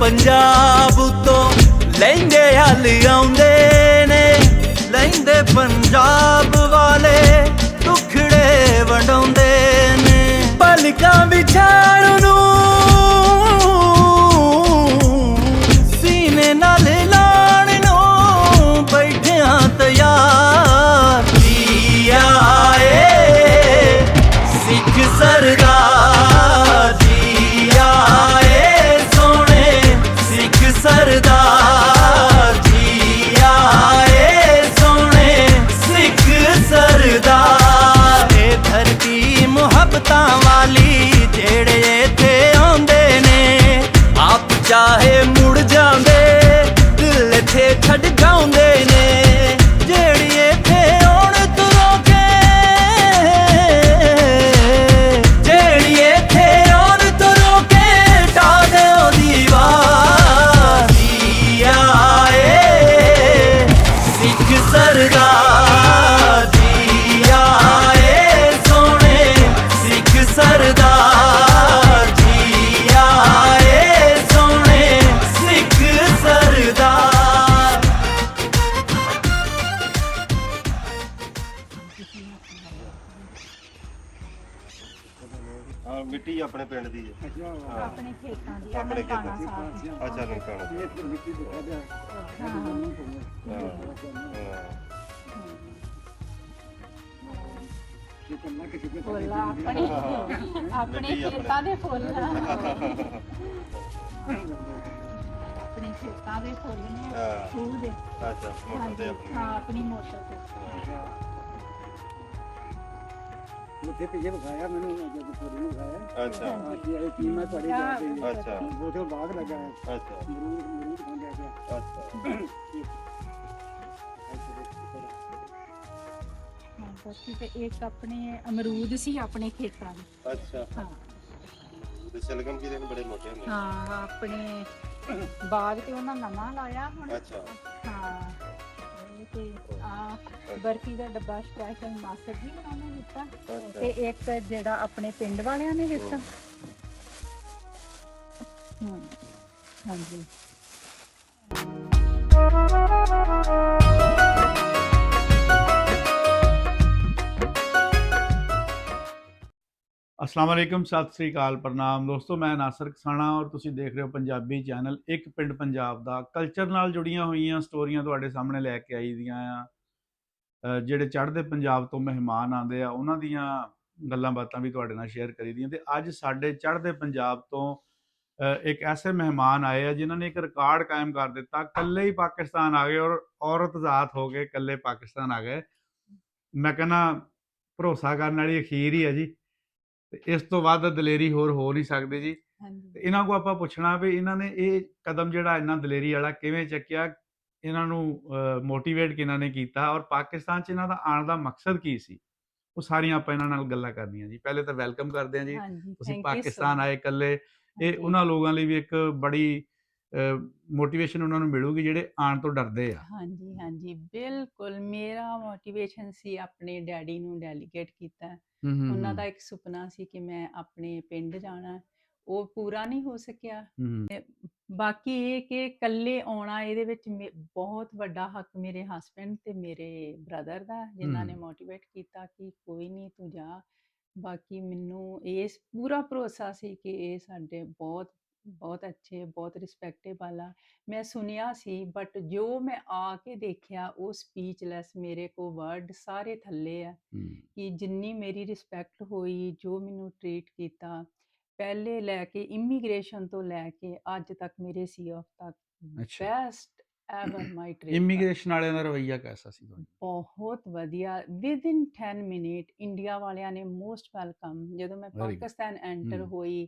पंजाब तो लहंगे हल आउंदे ने, लहंदे पंजाब वाले टुकड़े वंडाउंदे ने। पलकां विछाण नूं सीने नाल लाण नूं बैठियां तैयार। जी आए सिख सरदार, जी आए सोने सिख सरदार, जी आए सोने सिख सरदार। ए धरती मुहब्बतां वाली जेड़े इत्थे आउंदे ने, आप चाहे मुड़ जांदे दिल इत्थे छड्ड जाउंदे ने। जेड़ी इत्थे आउण तो रोके, जेड़ी इत्थे आउण तो रोके ढा देओ दीवार। जी आए सिख सरदार, जी आए सोने सिख सरदार, जी आए सोने सिख सरदार। ਹਾਂ ਮਿੱਟੀ ਆਪਣੇ ਪਿੰਡ ਦੀ ਹੈ। ਆਪਣੇ ਖੇਤਾਂ ਦੀ ਆਪਣੇ ਨਨਕਾਣਾ ਖੇਤਾਂ ਸਾਹਿਬ ਦੀ। ਅੱਛਾ ਨਨਕਾਣਾ ਫੁੱਲ ਆਪਣੇ ਆਪਣੇ ਖੇਤਾਂ ਦੇ ਫੁੱਲ ਆਪਣੇ ਖੇਤਾਂ ਦੇ ਫੁੱਲ ਨੇ ਹਾਂ। ਖੂਹ ਦੇ। ਅੱਛਾ ਮੋਟਰ ਤੇ ਹਾਂਜੀ, ਹਾਂ ਆਪਣੀ ਮੋਟਰ ਤੇ। ਉੱਥੇ ਪਿੱਛੇ ਵਿਖਾਇਆ ਮੈਨੂੰ ਜਦੋਂ ਪੂਰੀ ਨੂੰ ਵਿਖਾਇਆ ਅੱਛਾ ਕਿ ਇਹ ਕੀ ਮੈਂ ਤੁਹਾਡੇ ਜਾ ਕੇ ਅੱਛਾ ਉਹਦੇ ਬਾਗ ਲੱਗਾ ਹੈ ਅੱਛਾ ਮਰੂਦ ਖਾਂਦਾ ਗਿਆ ਅੱਛਾ ਹਾਂ, ਬਾਕੀ ਤੇ ਇੱਕ ਆਪਣੇ ਅਮਰੂਦ ਸੀ ਆਪਣੇ ਖੇਤਾਂ ਦੇ। ਅੱਛਾ ਹਾਂ ਤੇ ਸ਼ਲਗਮ ਕੀ ਦੇ ਬੜੇ ਮੋਟੇ ਹੁੰਦੇ। ਹਾਂ ਆਪਣੇ ਬਾਗ ਤੇ ਉਹਨਾਂ ਨਵਾਂ ਲਾਇਆ ਹੁਣ। ਅੱਛਾ ਹਾਂ ਇਹ ਤੇ ਆ ਬਰਫੀ ਦਾ ਡੱਬਾ ਸਪੈਸ਼ਲ ਮਾਸਟਰ ਜੀ ਉਹਨਾਂ ਨੇ ਦਿੱਤਾ, ਤੇ ਇੱਕ ਜਿਹੜਾ ਆਪਣੇ ਪਿੰਡ ਵਾਲਿਆਂ ਨੇ ਦਿੱਤਾ। ਹਾਂਜੀ अस्सलाम वालेकुम, सत श्री अकाल, प्रणाम दोस्तों। मैं नासर कसाना और तुसी देख रहे हो पंजाबी चैनल एक पिंड पंजाब दा। कल्चर नाल जुड़ियां हुई स्टोरियां तुहाडे सामने लैके आई दियां आ। ਜਿਹੜੇ ਚੜ੍ਹਦੇ ਪੰਜਾਬ ਤੋਂ ਮਹਿਮਾਨ ਆਉਂਦੇ ਆ ਉਹਨਾਂ ਦੀਆਂ ਗੱਲਾਂ ਬਾਤਾਂ ਵੀ ਤੁਹਾਡੇ ਨਾਲ ਸ਼ੇਅਰ ਕਰੀ ਦੀਆਂ। ਤੇ ਅੱਜ ਸਾਡੇ ਚੜ੍ਹਦੇ ਪੰਜਾਬ ਤੋਂ ਇੱਕ ਐਸੇ ਮਹਿਮਾਨ ਆਏ ਆ ਜਿਨ੍ਹਾਂ ਨੇ ਇੱਕ ਰਿਕਾਰਡ ਕਾਇਮ ਕਰ ਦਿੱਤਾ। ਇਕੱਲੇ ਹੀ ਪਾਕਿਸਤਾਨ ਆ ਗਏ ਔਰ ਔਰਤ ਜ਼ਾਤ ਹੋ ਕੇ ਇਕੱਲੇ ਪਾਕਿਸਤਾਨ ਆ ਗਏ। ਮੈਂ ਕਹਿੰਦਾ ਭਰੋਸਾ ਕਰਨ ਵਾਲੀ ਅਖੀਰ ਹੀ ਹੈ ਜੀ। ਤੇ ਇਸ ਤੋਂ ਵੱਧ ਦਲੇਰੀ ਹੋਰ ਹੋ ਨਹੀਂ ਸਕਦੇ ਜੀ। ਤੇ ਇਹਨਾਂ ਕੋਲ ਆਪਾਂ ਪੁੱਛਣਾ ਵੀ ਇਹਨਾਂ ਨੇ ਇਹ ਕਦਮ ਜਿਹੜਾ ਇੰਨਾ ਦਲੇਰੀ ਵਾਲਾ ਕਿਵੇਂ ਚੱਕਿਆ, ਇਹਨਾਂ ਨੂੰ ਮੋਟੀਵੇਟ ਕਿਹਨਾਂ ਨੇ ਕੀਤਾ ਔਰ ਪਾਕਿਸਤਾਨ 'ਚ ਇਹਨਾਂ ਦਾ ਆਉਣ ਦਾ ਮਕਸਦ ਕੀ ਸੀ, ਉਹ ਸਾਰੀਆਂ ਆਪਾਂ ਇਹਨਾਂ ਨਾਲ ਗੱਲਾਂ ਕਰਨੀਆਂ ਜੀ। ਪਹਿਲੇ ਤਾਂ ਵੈਲਕਮ ਕਰਦੇ ਹਾਂ ਜੀ, ਤੁਸੀਂ ਪਾਕਿਸਤਾਨ ਆਏ ਇਕੱਲੇ। ਇਹ ਉਹਨਾਂ ਲੋਕਾਂ ਲਈ ਵੀ ਇੱਕ ਬੜੀ ਮੋਟੀਵੇਸ਼ਨ ਉਹਨਾਂ ਨੂੰ ਮਿਲੂਗੀ ਜਿਹੜੇ ਆਉਣ ਤੋਂ ਡਰਦੇ ਆ। ਹਾਂਜੀ ਹਾਂਜੀ ਬਿਲਕੁਲ ਮੇਰਾ ਮੋਟੀਵੇਸ਼ਨ ਸੀ ਆਪਣੇ ਡੈਡੀ ਨੂੰ ਡੈਲੀਗੇਟ ਕੀਤਾ। ਉਹਨਾਂ ਦਾ ਇੱਕ ਸੁਪਨਾ ਸੀ ਕਿ ਮੈਂ ਆਪਣੇ ਪਿੰਡ ਜਾਣਾ, ਉਹ ਪੂਰਾ ਨਹੀਂ ਹੋ ਸਕਿਆ। ਬਾਕੀ ਇਹ ਕਿ ਇਕੱਲੇ ਆਉਣਾ ਇਹਦੇ ਵਿੱਚ ਬਹੁਤ ਵੱਡਾ ਹੱਕ ਮੇਰੇ ਹਸਬੈਂਡ ਤੇ ਮੇਰੇ ਬ੍ਰਦਰ ਦਾ, ਜਿਨ੍ਹਾਂ ਨੇ ਮੋਟੀਵੇਟ ਕੀਤਾ ਕਿ ਕੋਈ ਨਹੀਂ ਤੂੰ ਜਾ। ਬਾਕੀ ਮੈਨੂੰ ਇਸ ਪੂਰਾ ਭਰੋਸਾ ਸੀ ਕਿ ਇਹ ਸਾਡੇ ਬਹੁਤ ਬਹੁਤ ਅੱਛੇ, ਬਹੁਤ ਰਿਸਪੈਕਟੇਬਲ ਆ। ਮੈਂ ਸੁਣਿਆ ਸੀ ਬਟ ਜੋ ਮੈਂ ਆ ਕੇ ਦੇਖਿਆ ਉਹ ਸਪੀਚਲੈਸ, ਮੇਰੇ ਕੋਲ ਵਰਡ ਸਾਰੇ ਥੱਲੇ ਆ ਕਿ ਜਿੰਨੀ ਮੇਰੀ ਰਿਸਪੈਕਟ ਹੋਈ, ਜੋ ਮੈਨੂੰ ਟਰੀਟ ਕੀਤਾ ਪਹਿਲੇ ਲੈ ਕੇ ਇਮੀਗ੍ਰੇਸ਼ਨ ਤੋਂ ਲੈ ਕੇ ਅੱਜ ਤੱਕ ਮੇਰੇ ਸੀਆਫ ਤੱਕ ਬੈਸਟ ਐਵਰ ਮਾਈ ਟ੍ਰਿਪ। ਇਮੀਗ੍ਰੇਸ਼ਨ ਵਾਲਿਆਂ ਦਾ ਰਵੱਈਆ ਕੈਸਾ ਸੀ ਤੁਹਾਡਾ? ਬਹੁਤ ਵਧੀਆ। ਵਿਦਿਨ 10 ਮਿੰਟ ਇੰਡੀਆ ਵਾਲਿਆਂ ਨੇ ਮੋਸਟ ਵੈਲਕਮ। ਜਦੋਂ ਮੈਂ ਪਾਕਿਸਤਾਨ ਐਂਟਰ ਹੋਈ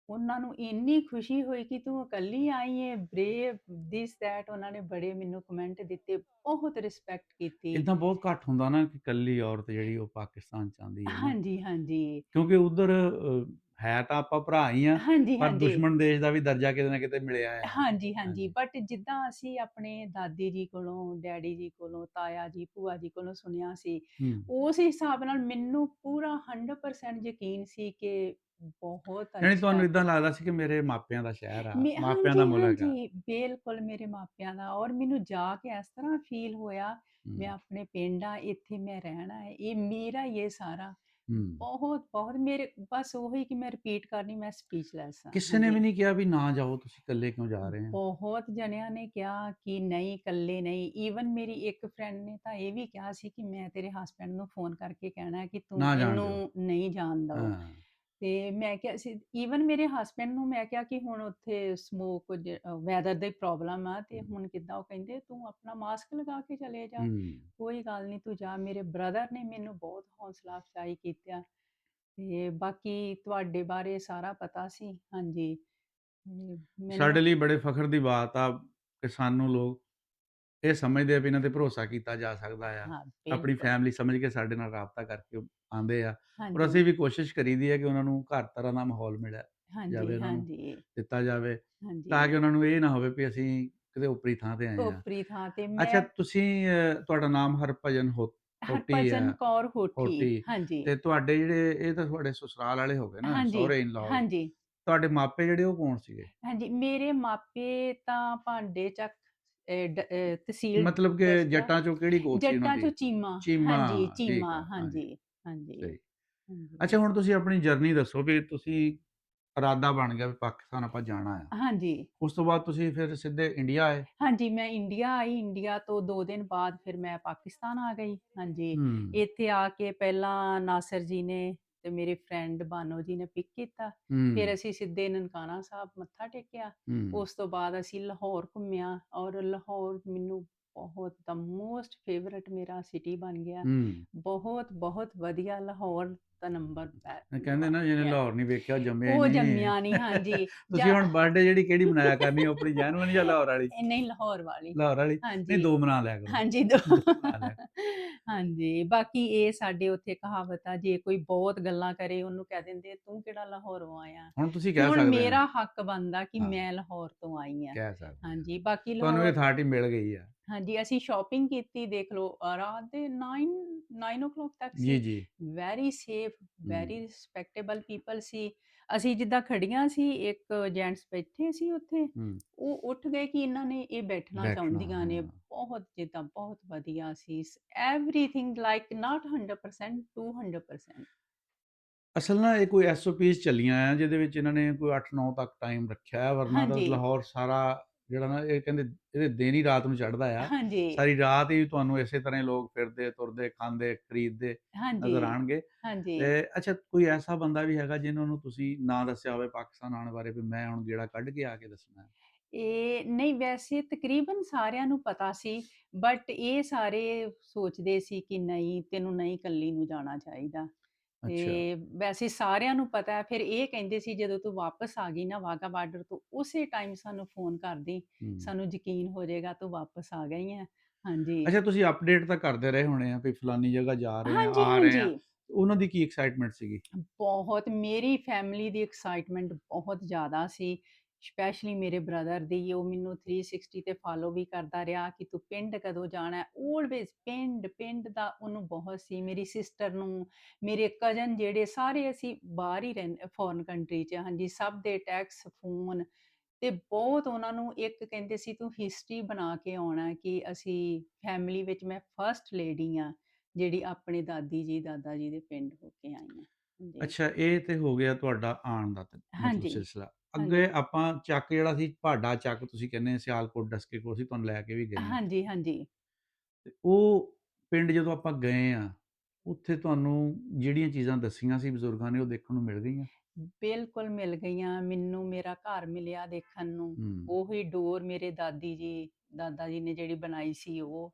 ਉਹਨਾਂ ਨੂੰ ਇੰਨੀ ਖੁਸ਼ੀ ਹੋਈ ਕਿ ਤੂੰ ਇਕੱਲੀ ਆਈ ਹੈ, ਬਰੇਵ ਦਿਸ ਦੈਟ। ਉਹਨਾਂ ਨੇ ਬੜੇ ਮੈਨੂੰ ਕਮੈਂਟ ਦਿੱਤੇ, ਬਹੁਤ ਰਿਸਪੈਕਟ ਕੀਤੀ। ਇੱਦਾਂ ਬਹੁਤ ਘੱਟ ਹੁੰਦਾ ਨਾ ਕਿ ਇਕੱਲੀ ਔਰਤ ਜਿਹੜੀ ਉਹ ਪਾਕਿਸਤਾਨ ਚ ਆਉਂਦੀ ਹੈ। ਹਾਂਜੀ ਹਾਂਜੀ ਕਿਉਂਕਿ ਉਧਰ ਹੈ ਤਾਂ ਆਪਾਂ ਭਰਾ ਹੀ ਆ, ਹਾਂਜੀ, ਪਰ ਹਾਂਜੀ। ਦੁਸ਼ਮਣ ਦੇਸ਼ ਦਾ ਵੀ ਦਰਜਾ ਕਿਤੇ ਨਾ ਕਿਤੇ ਮਿਲਿਆ ਆ। ਹਾਂਜੀ, ਹਾਂਜੀ। ਹਾਂਜੀ। ਬਟ ਜਿੱਦਾਂ ਅਸੀਂ ਆਪਣੇ ਦਾਦੀ ਜੀ ਕੋਲੋਂ, ਡੈਡੀ ਜੀ ਕੋਲੋਂ, ਤਾਇਆ ਜੀ, ਭੂਆ ਜੀ ਕੋਲੋਂ ਸੁਣਿਆ ਸੀ, ਹੂੰ। ਉਸ ਹਿਸਾਬ ਨਾਲ ਮੈਨੂੰ ਪੂਰਾ 100% ਯਕੀਨ ਸੀ ਕਿ ਬਹੁਤ ਯਾਨੀ ਤੁਹਾਨੂੰ ਅੱਛਾ। ਇਦਾਂ ਲੱਗਦਾ ਸੀ ਕਿ ਮੇਰੇ ਮਾਪਿਆਂ ਦਾ ਸ਼ਹਿਰ ਆ, ਮਾਪਿਆਂ ਦਾ ਹਾਂਜੀ, ਮੁਲਕ ਆ। ਹਾਂਜੀ, ਬਿਲਕੁਲ ਮੇਰੇ ਮਾਪਿਆਂ ਦਾ, ਔਰ ਮੈਨੂੰ ਜਾ ਕੇ ਇਸ ਤਰ੍ਹਾਂ ਫ਼ੀਲ ਹੋਇਆ, ਮੈਂ ਹੂੰ, ਆਪਣੇ ਪਿੰਡ ਆ, ਇੱਥੇ ਮੈਂ ਰਹਿਣਾ ਹੈ, ਇਹ ਮੇਰਾ ਹੀ ਇਹ ਸਾਰਾ। ਹੂੰ। ਬਹੁਤ, ਬਹੁਤ ਮੇਰੇ ਬਸ ਉਹੀ ਕਿ ਮੈਂ ਰਿਪੀਟ ਕਰਨੀ, ਮੈਂ ਸਪੀਚਲੈਸ ਹਾਂ। ਕਿਸੇ ਨੇ ਵੀ ਹਾਂਜੀ। ਨਹੀਂ ਕਿਹਾ ਵੀ ਨਾ ਜਾਓ, ਤੁਸੀਂ ਇਕੱਲੇ ਕਿਉਂ ਜਾ ਰਹੇ ਹੋ? ਬਹੁਤ ਜਣਿਆਂ ਨੇ ਕਿਹਾ ਕਿ ਨਹੀਂ, ਇਕੱਲੇ ਨਹੀਂ। ਈਵਨ ਮੇਰੀ ਇੱਕ ਫਰੈਂਡ ਨੇ ਤਾਂ ਇਹ ਵੀ ਕਿਹਾ ਸੀ ਕਿ ਮੈਂ ਤੇਰੇ ਹਸਬੈਂਡ ਨੂੰ ਫ਼ੋਨ ਕਰਕੇ ਕਹਿਣਾ ਹੈ ਕਿ ਤੂੰ ਨਾ ਜਾਣ ਦਿਓ। ਇਹਨੂੰ ਨਹੀਂ ਜਾਣ ਦਿਓ। ਹਾਂ। ਤੇ ਮੈਂ ਕਿਹਾ ਸੀ, ਈਵਨ ਮੇਰੇ ਹਸਬੈਂਡ ਨੂੰ ਮੈਂ ਕਿਹਾ ਕਿ ਹੁਣ ਉੱਥੇ ਸਮੋਕ ਵੈਦਰ ਦੀ ਪ੍ਰੋਬਲਮ ਆ, ਤੇ ਹੁਣ ਕਿੱਦਾਂ? ਉਹ ਕਹਿੰਦੇ ਤੂੰ ਆਪਣਾ ਮਾਸਕ ਲਗਾ ਕੇ ਚਲੇ ਜਾ, ਹੂੰ। ਕੋਈ ਗੱਲ ਨਹੀਂ ਤੂੰ ਜਾ। ਮੇਰੇ ਬ੍ਰਦਰ ਨੇ ਮੈਨੂੰ ਬਹੁਤ ਹੌਸਲਾ ਅਫਜ਼ਾਈ ਕੀਤਾ, ਤੇ ਬਾਕੀ ਤੁਹਾਡੇ ਬਾਰੇ ਸਾਰਾ ਪਤਾ ਸੀ। ਹਾਂਜੀ। ਸਾਡੇ ਮੈਨੂੰ ਲਈ ਬੜੇ ਫਖਰ ਦੀ ਬਾਤ ਆ ਕਿ ਸਾਨੂੰ ਲੋਕ ਇਹ ਸਮਝਦੇ ਆ ਵੀ ਇਹਨਾਂ ਤੇ ਭਰੋਸਾ ਕੀਤਾ ਜਾ ਸਕਦਾ ਆ। ਹਾਂ, ਆਪਣੀ ਬਿਲਕੁਲ। ਫੈਮਿਲੀ ਸਮਝ ਕੇ ਸਾਡੇ ਨਾਲ ਰਾਬਤਾ ਕਰਕੇ ਆਉਂਦੇ ਆ, ਔਰ ਹਾਂਜੀ, ਅਸੀਂ ਵੀ ਕੋਸ਼ਿਸ਼ ਕਰੀਦੀ ਹੈ ਕਿ ਉਹਨਾਂ ਨੂੰ ਘਰ ਤਰ੍ਹਾਂ ਦਾ ਮਾਹੌਲ ਮਿਲਿਆ ਜਾਵੇ, ਹਾਂਜੀ, ਉਹਨਾਂ ਨੂੰ ਹਾਂਜੀ, ਦਿੱਤਾ ਜਾਵੇ, ਤਾਂ ਹਾਂਜੀ। ਕਿ ਉਹਨਾਂ ਨੂੰ ਇਹ ਨਾ ਹੋਵੇ ਵੀ ਅਸੀਂ ਕਿਤੇ ਓਪਰੀ ਥਾਂ ਤੇ ਆਏ ਆ। ਓਪਰੀ ਥਾਂ ਤੇ ਅੱਛਾ, ਮੈਂ ਤੁਸੀਂ ਤੁਹਾਡਾ ਨਾਮ ਹਰਭਜਨ ਹੋਟੀ ਹਰਭਜਨ ਆ, ਕੌਰ ਹੋਠੀ। ਹੋਟੀ, ਹਾਂਜੀ, ਤੇ ਤੁਹਾਡੇ ਜਿਹੜੇ ਇਹ ਤਾਂ ਤੁਹਾਡੇ ਸਸੁਰਾਲ ਵਾਲੇ ਹੋ ਗਏ ਨਾ, ਹਾਂਜੀ, ਸਹੁਰੇ ਇਨ ਲਾਜ਼। ਹਾਂਜੀ, ਤੁਹਾਡੇ ਮਾਪੇ ਜਿਹੜੇ ਉਹ ਕੌਣ ਸੀਗੇ? ਹਾਂਜੀ। ਮੇਰੇ ਮਾਪੇ ਤਾਂ ਭਾਂਡੇ ਚੱਕ, ਤਹਿਸੀਲ ਮਤਲਬ ਕਿ ਦਸੂਆ, ਜੱਟਾਂ ਚੋਂ ਕਿਹੜੀ ਗੋਤ ਸੀ ਉਹਨਾਂ ਜੱਟਾਂ ਦੀ? ਚੋਂ ਚੀਮਾ। ਚੀਮਾ। ਹਾਂਜੀ, ਠੀਕ ਚੀਮਾ। ਆ, ਹਾਂਜੀ, ਹਾਂਜੀ, ਹਾਂਜੀ, ਸਹੀ। ਹਾਂਜੀ, ਅੱਛਾ, ਹੁਣ ਤੁਸੀਂ ਆਪਣੀ ਜਰਨੀ ਦੱਸੋ ਵੀ ਤੁਸੀਂ ਇਰਾਦਾ ਬਣ ਗਿਆ ਵੀ ਪਾਕਿਸਤਾਨ ਆਪਾਂ ਜਾਣਾ ਆ। ਹਾਂਜੀ, ਉਸ ਤੋਂ ਬਾਅਦ ਤੁਸੀਂ ਫਿਰ ਸਿੱਧੇ ਇੰਡੀਆ ਆਏ? ਹਾਂਜੀ। ਮੈਂ ਇੰਡੀਆ ਆਈ, ਇੰਡੀਆ ਤੋਂ 2 ਦਿਨ ਬਾਅਦ ਫਿਰ ਮੈਂ ਪਾਕਿਸਤਾਨ ਆ ਗਈ। ਹਾਂਜੀ, ਹੂੰ, ਇੱਥੇ ਆ ਕੇ ਪਹਿਲਾਂ ਨਾਸਰ ਜੀ ਨੇ ਤੇ ਮੇਰੀ ਫਰੈਂਡ ਬਾਨੋ ਜੀ ਨੇ ਪਿਕ ਕੀਤਾ। ਫਿਰ ਹੂੰ, ਅਸੀਂ ਸਿੱਧੇ ਨਨਕਾਣਾ ਸਾਹਿਬ ਮੱਥਾ ਟੇਕਿਆ। ਹੂੰ, ਉਸ ਤੋਂ ਬਾਅਦ ਅਸੀਂ ਲਾਹੌਰ ਘੁੰਮਿਆ, ਔਰ ਲਾਹੌਰ ਮੈਨੂੰ ਬਹੁਤ ਦਾ ਮੋਸਟ ਫੇਵਰਟ ਮੇਰਾ ਸਿਟੀ ਬਣ ਗਿਆ। ਹੂੰ। ਬਹੁਤ, ਬਹੁਤ ਵਧੀਆ ਲਾਹੌਰ ਦਾ ਨੰਬਰ ਕਹਿੰਦੇ ਨਾ ਜਿਹਨੇ ਲਾਹੌਰ ਨਹੀਂ ਵੇਖਿਆ ਉਹ ਜੰਮਿਆ ਹੀ ਉਹ ਨਹੀਂ। ਜੰਮਿਆ ਨਹੀਂ। ਹਾਂਜੀ। ਤੁਸੀਂ ਹੁਣ ਬਰਥਡੇ ਜਿਹੜੀ ਕਿਹੜੀ ਮਨਾਇਆ ਕਰਨੀ, ਉਹ ਆਪਣੀ ਜੈਨੂਅਨ ਜਾਂ ਲਾਹੌਰ ਵਾਲੀ? ਨਹੀਂ, ਲਾਹੌਰ ਵਾਲੀ। ਲਾਹੌਰ ਵਾਲੀ? ਨਹੀਂ, ਹਾਂਜੀ, 2 ਮਨਾ ਲਿਆ ਕਰੋ। ਹਾਂਜੀ। 2 ਮਨਾ ਲਿਆ ਕਰੋ। ਹਾਂਜੀ, ਬਾਕੀ ਇਹ ਸਾਡੇ ਉੱਥੇ ਕਹਾਵਤ ਆ, ਜੇ ਕੋਈ ਬਹੁਤ ਗੱਲਾਂ ਕਰੇ ਉਹਨੂੰ ਕਹਿ ਦਿੰਦੇ ਤੂੰ ਕਿਹੜਾ ਲਾਹੌਰੋਂ ਆਇਆ। ਹੁਣ ਤੁਸੀਂ ਕਹਿ ਹੁਣ ਸਕਦੇ ਆ। ਮੇਰਾ ਹੱਕ ਬਣਦਾ ਕਿ ਹਾਂ, ਮੈਂ ਲਾਹੌਰ ਤੋਂ ਆਈ ਆ। ਕਹਿ ਸਕਦੇ ਆ। ਹਾਂਜੀ, ਬਾਕੀ ਤੁਹਾਨੂੰ ਇਹ ਲਾਹੌਰ, ਅਥਾਰਟੀ ਮਿਲ ਗਈ ਆ। ਹਾਂਜੀ, ਅਸੀਂ ਸ਼ਾਪਿੰਗ ਕੀਤੀ, ਦੇਖ ਲਓ ਰਾਤ ਦੇ 9 o'clock ਤੱਕ ਜੀ, ਸੀ। ਜੀ। ਵੈਰੀ ਸੇਫ, ਵੈਰੀ ਹੂੰ, ਰਿਸਪੈਕਟੇਬਲ ਪੀਪਲ ਸੀ। ਅਸੀਂ ਜਿੱਦਾਂ ਖੜੀਆਂ ਸੀ, ਇੱਕ ਜੈਂਟਸ ਬੈਠੇ ਸੀ ਉੱਥੇ, ਹੂੰ। ਉਹ ਉੱਠ ਗਏ ਕਿ ਇਹਨਾਂ ਨੇ ਇਹ ਬੈਠਣਾ ਬੈਠਣਾ, ਚਾਹੁੰਦੀਆਂ ਨੇ। ਹਾਂ। ਬਹੁਤ ਜਿੱਦਾਂ ਬਹੁਤ ਵਧੀਆ ਸੀ। ਐਵਰੀਥਿੰਗ ਲਾਈਕ ਨਾਟ 100%, 200%। ਅਸਲ ਨਾ ਇਹ ਕੋਈ ਐਸਓਪੀਜ਼ ਚੱਲੀਆਂ ਆ ਜਿਹਦੇ ਵਿੱਚ ਇਹਨਾਂ ਨੇ ਕੋਈ 8-9 ਤੱਕ ਟਾਈਮ ਰੱਖਿਆ ਹੈ, ਵਰਨਾ ਤਾਂ ਹਾਂਜੀ, ਲਾਹੌਰ ਸਾਰਾ ਜਿਹੜਾ ਨਾ, ਇਹ ਕਹਿੰਦੇ ਇਹਦੇ ਦਿਨ ਹੀ ਰਾਤ ਨੂੰ ਚੜ੍ਹਦਾ ਆ। ਹਾਂਜੀ, ਸਾਰੀ ਰਾਤ ਹੀ ਤੁਹਾਨੂੰ ਇਸੇ ਤਰ੍ਹਾਂ ਹੀ ਲੋਕ ਫਿਰਦੇ, ਤੁਰਦੇ, ਖਾਂਦੇ, ਖਰੀਦਦੇ ਨਜ਼ਰ ਹਾਂਜੀ, ਆਣਗੇ। ਹਾਂਜੀ। ਤੇ ਅੱਛਾ, ਕੋਈ ਐਸਾ ਬੰਦਾ ਵੀ ਹੈਗਾ ਜਿਹਨਾਂ ਨੂੰ ਤੁਸੀਂ ਨਾ ਦੱਸਿਆ ਹੋਵੇ ਪਾਕਿਸਤਾਨ ਆਉਣ ਬਾਰੇ, ਵੀ ਮੈਂ ਹੁਣ ਗੇੜਾ ਕੱਢ ਕੇ ਆ ਕੇ ਦੱਸਣਾ ਹੈ? ਇਹ ਨਹੀਂ, ਵੈਸੇ ਤਕਰੀਬਨ ਸਾਰਿਆਂ ਨੂੰ ਪਤਾ ਸੀ, ਬਟ ਇਹ ਸਾਰੇ ਸੋਚਦੇ ਸੀ ਕਿ ਨਹੀਂ, ਤੈਨੂੰ ਨਹੀਂ, ਇਕੱਲੀ ਨੂੰ ਜਾਣਾ ਚਾਹੀਦਾ। ਅੱਛਾ। ਤੇ ਵੈਸੇ ਸਾਰਿਆਂ ਨੂੰ ਪਤਾ ਹੈ। ਫਿਰ ਇਹ ਕਹਿੰਦੇ ਸੀ ਜਦੋਂ ਤੂੰ ਵਾਪਸ ਆ ਗਈ ਨਾ ਵਾਹਗਾ ਬਾਰਡਰ ਤੋਂ, ਉਸੇ ਟਾਈਮ ਸਾਨੂੰ ਫੋਨ ਕਰ ਦੀ, ਹੂੰ। ਸਾਨੂੰ ਯਕੀਨ ਹੋ ਜਾਏਗਾ ਤੂੰ ਵਾਪਸ ਆ ਗਈ ਹੈ। ਹਾਂਜੀ, ਅੱਛਾ, ਤੁਸੀਂ ਅਪਡੇਟ ਤਾਂ ਕਰਦੇ ਰਹੇ ਹੋਣੇ ਆ ਵੀ ਫਲਾਨੀ ਜਗ੍ਹਾ ਜਾ ਰਹੇ ਆ, ਹਾਂਜੀ, ਆ ਰਹੇ ਆ। ਹਾਂਜੀ। ਉਹਨਾਂ ਦੀ ਕੀ ਐਕਸਾਈਟਮੈਂਟ ਸੀਗੀ? ਬਹੁਤ, ਮੇਰੀ ਫੈਮਿਲੀ ਦੀ ਐਕਸਾਈਟਮੈਂਟ ਬਹੁਤ ਜ਼ਿਆਦਾ ਸੀ, ਸਪੈਸ਼ਲੀ ਮੇਰੇ ਬ੍ਰਦਰ ਦੀ। ਉਹ ਮੈਨੂੰ 360 ਤੇ ਫਾਲੋ ਵੀ ਕਰਦਾ ਰਿਹਾ ਕਿ ਤੂੰ ਪਿੰਡ ਕਦੋਂ ਜਾਣਾ ਹੈ। ਆਲਵੇਜ਼ ਪਿੰਡ, ਪਿੰਡ ਦਾ ਉਹਨੂੰ ਬਹੁਤ ਸੀ। ਮੇਰੀ ਸਿਸਟਰ ਨੂੰ, ਮੇਰੇ ਕਜ਼ਨ ਜਿਹੜੇ ਸਾਰੇ, ਅਸੀਂ ਬਾਹਰ ਹੀ ਰਹਿੰਦੇ, ਫੋਰਨ ਕੰਟਰੀ 'ਚ। ਹਾਂਜੀ, ਸਭ ਦੇ ਟੈਕਸ, ਫੋਨ, ਤੇ ਬਹੁਤ ਉਹਨਾਂ ਨੂੰ ਇੱਕ ਕਹਿੰਦੇ ਸੀ ਤੂੰ ਹਿਸਟਰੀ ਬਣਾ ਕੇ ਆਉਣਾ ਹੈ ਕਿ ਅਸੀਂ ਫੈਮਿਲੀ ਵਿੱਚ ਮੈਂ ਫਸਟ ਲੇਡੀ ਹਾਂ ਜਿਹੜੀ ਆਪਣੇ ਦਾਦੀ ਜੀ, ਦਾਦਾ ਜੀ ਦੇ ਪਿੰਡ ਹੋ ਕੇ ਆਈ ਹਾਂ। ਹਾਂਜੀ, ਅੱਛਾ, ਇਹ ਤੇ ਹੋ ਗਿਆ ਤੁਹਾਡਾ ਆਉਣ ਦਾ ਮਤਲਬ ਹਾਂਜੀ, ਸਿਲਸਿਲਾ। ਅੱਗੇ ਹਾਂਜੀ, ਆਪਾਂ ਚੱਕ ਜਿਹੜਾ ਸੀ, ਭਾਡਾ ਚੱਕ ਤੁਸੀਂ ਕਹਿੰਦੇ ਸਿਆਲਕੋਟ ਡਸਕੇ ਕੋਲ ਸੀ, ਤੁਹਾਨੂੰ ਲੈ ਕੇ ਵੀ ਗਈਆਂ। ਹਾਂਜੀ, ਹਾਂਜੀ। ਤੇ ਉਹ ਪਿੰਡ ਜਦੋਂ ਆਪਾਂ ਗਏ ਆ, ਉੱਥੇ ਤੁਹਾਨੂੰ ਜਿਹੜੀਆਂ ਚੀਜ਼ਾਂ ਦੱਸੀਆਂ ਸੀ ਬਜ਼ੁਰਗਾਂ ਨੇ, ਉਹ ਦੇਖਣ ਨੂੰ ਮਿਲ ਗਈਆਂ? ਬਿਲਕੁਲ ਮਿਲ ਗਈਆਂ ਮੈਨੂੰ, ਮੇਰਾ ਘਰ ਮਿਲਿਆ ਦੇਖਣ ਨੂੰ। ਹੂੰ, ਉਹੀ ਡੋਰ ਮੇਰੇ ਦਾਦੀ ਜੀ, ਦਾਦਾ ਜੀ ਨੇ ਜਿਹੜੀ ਬਣਾਈ ਸੀ ਉਹ।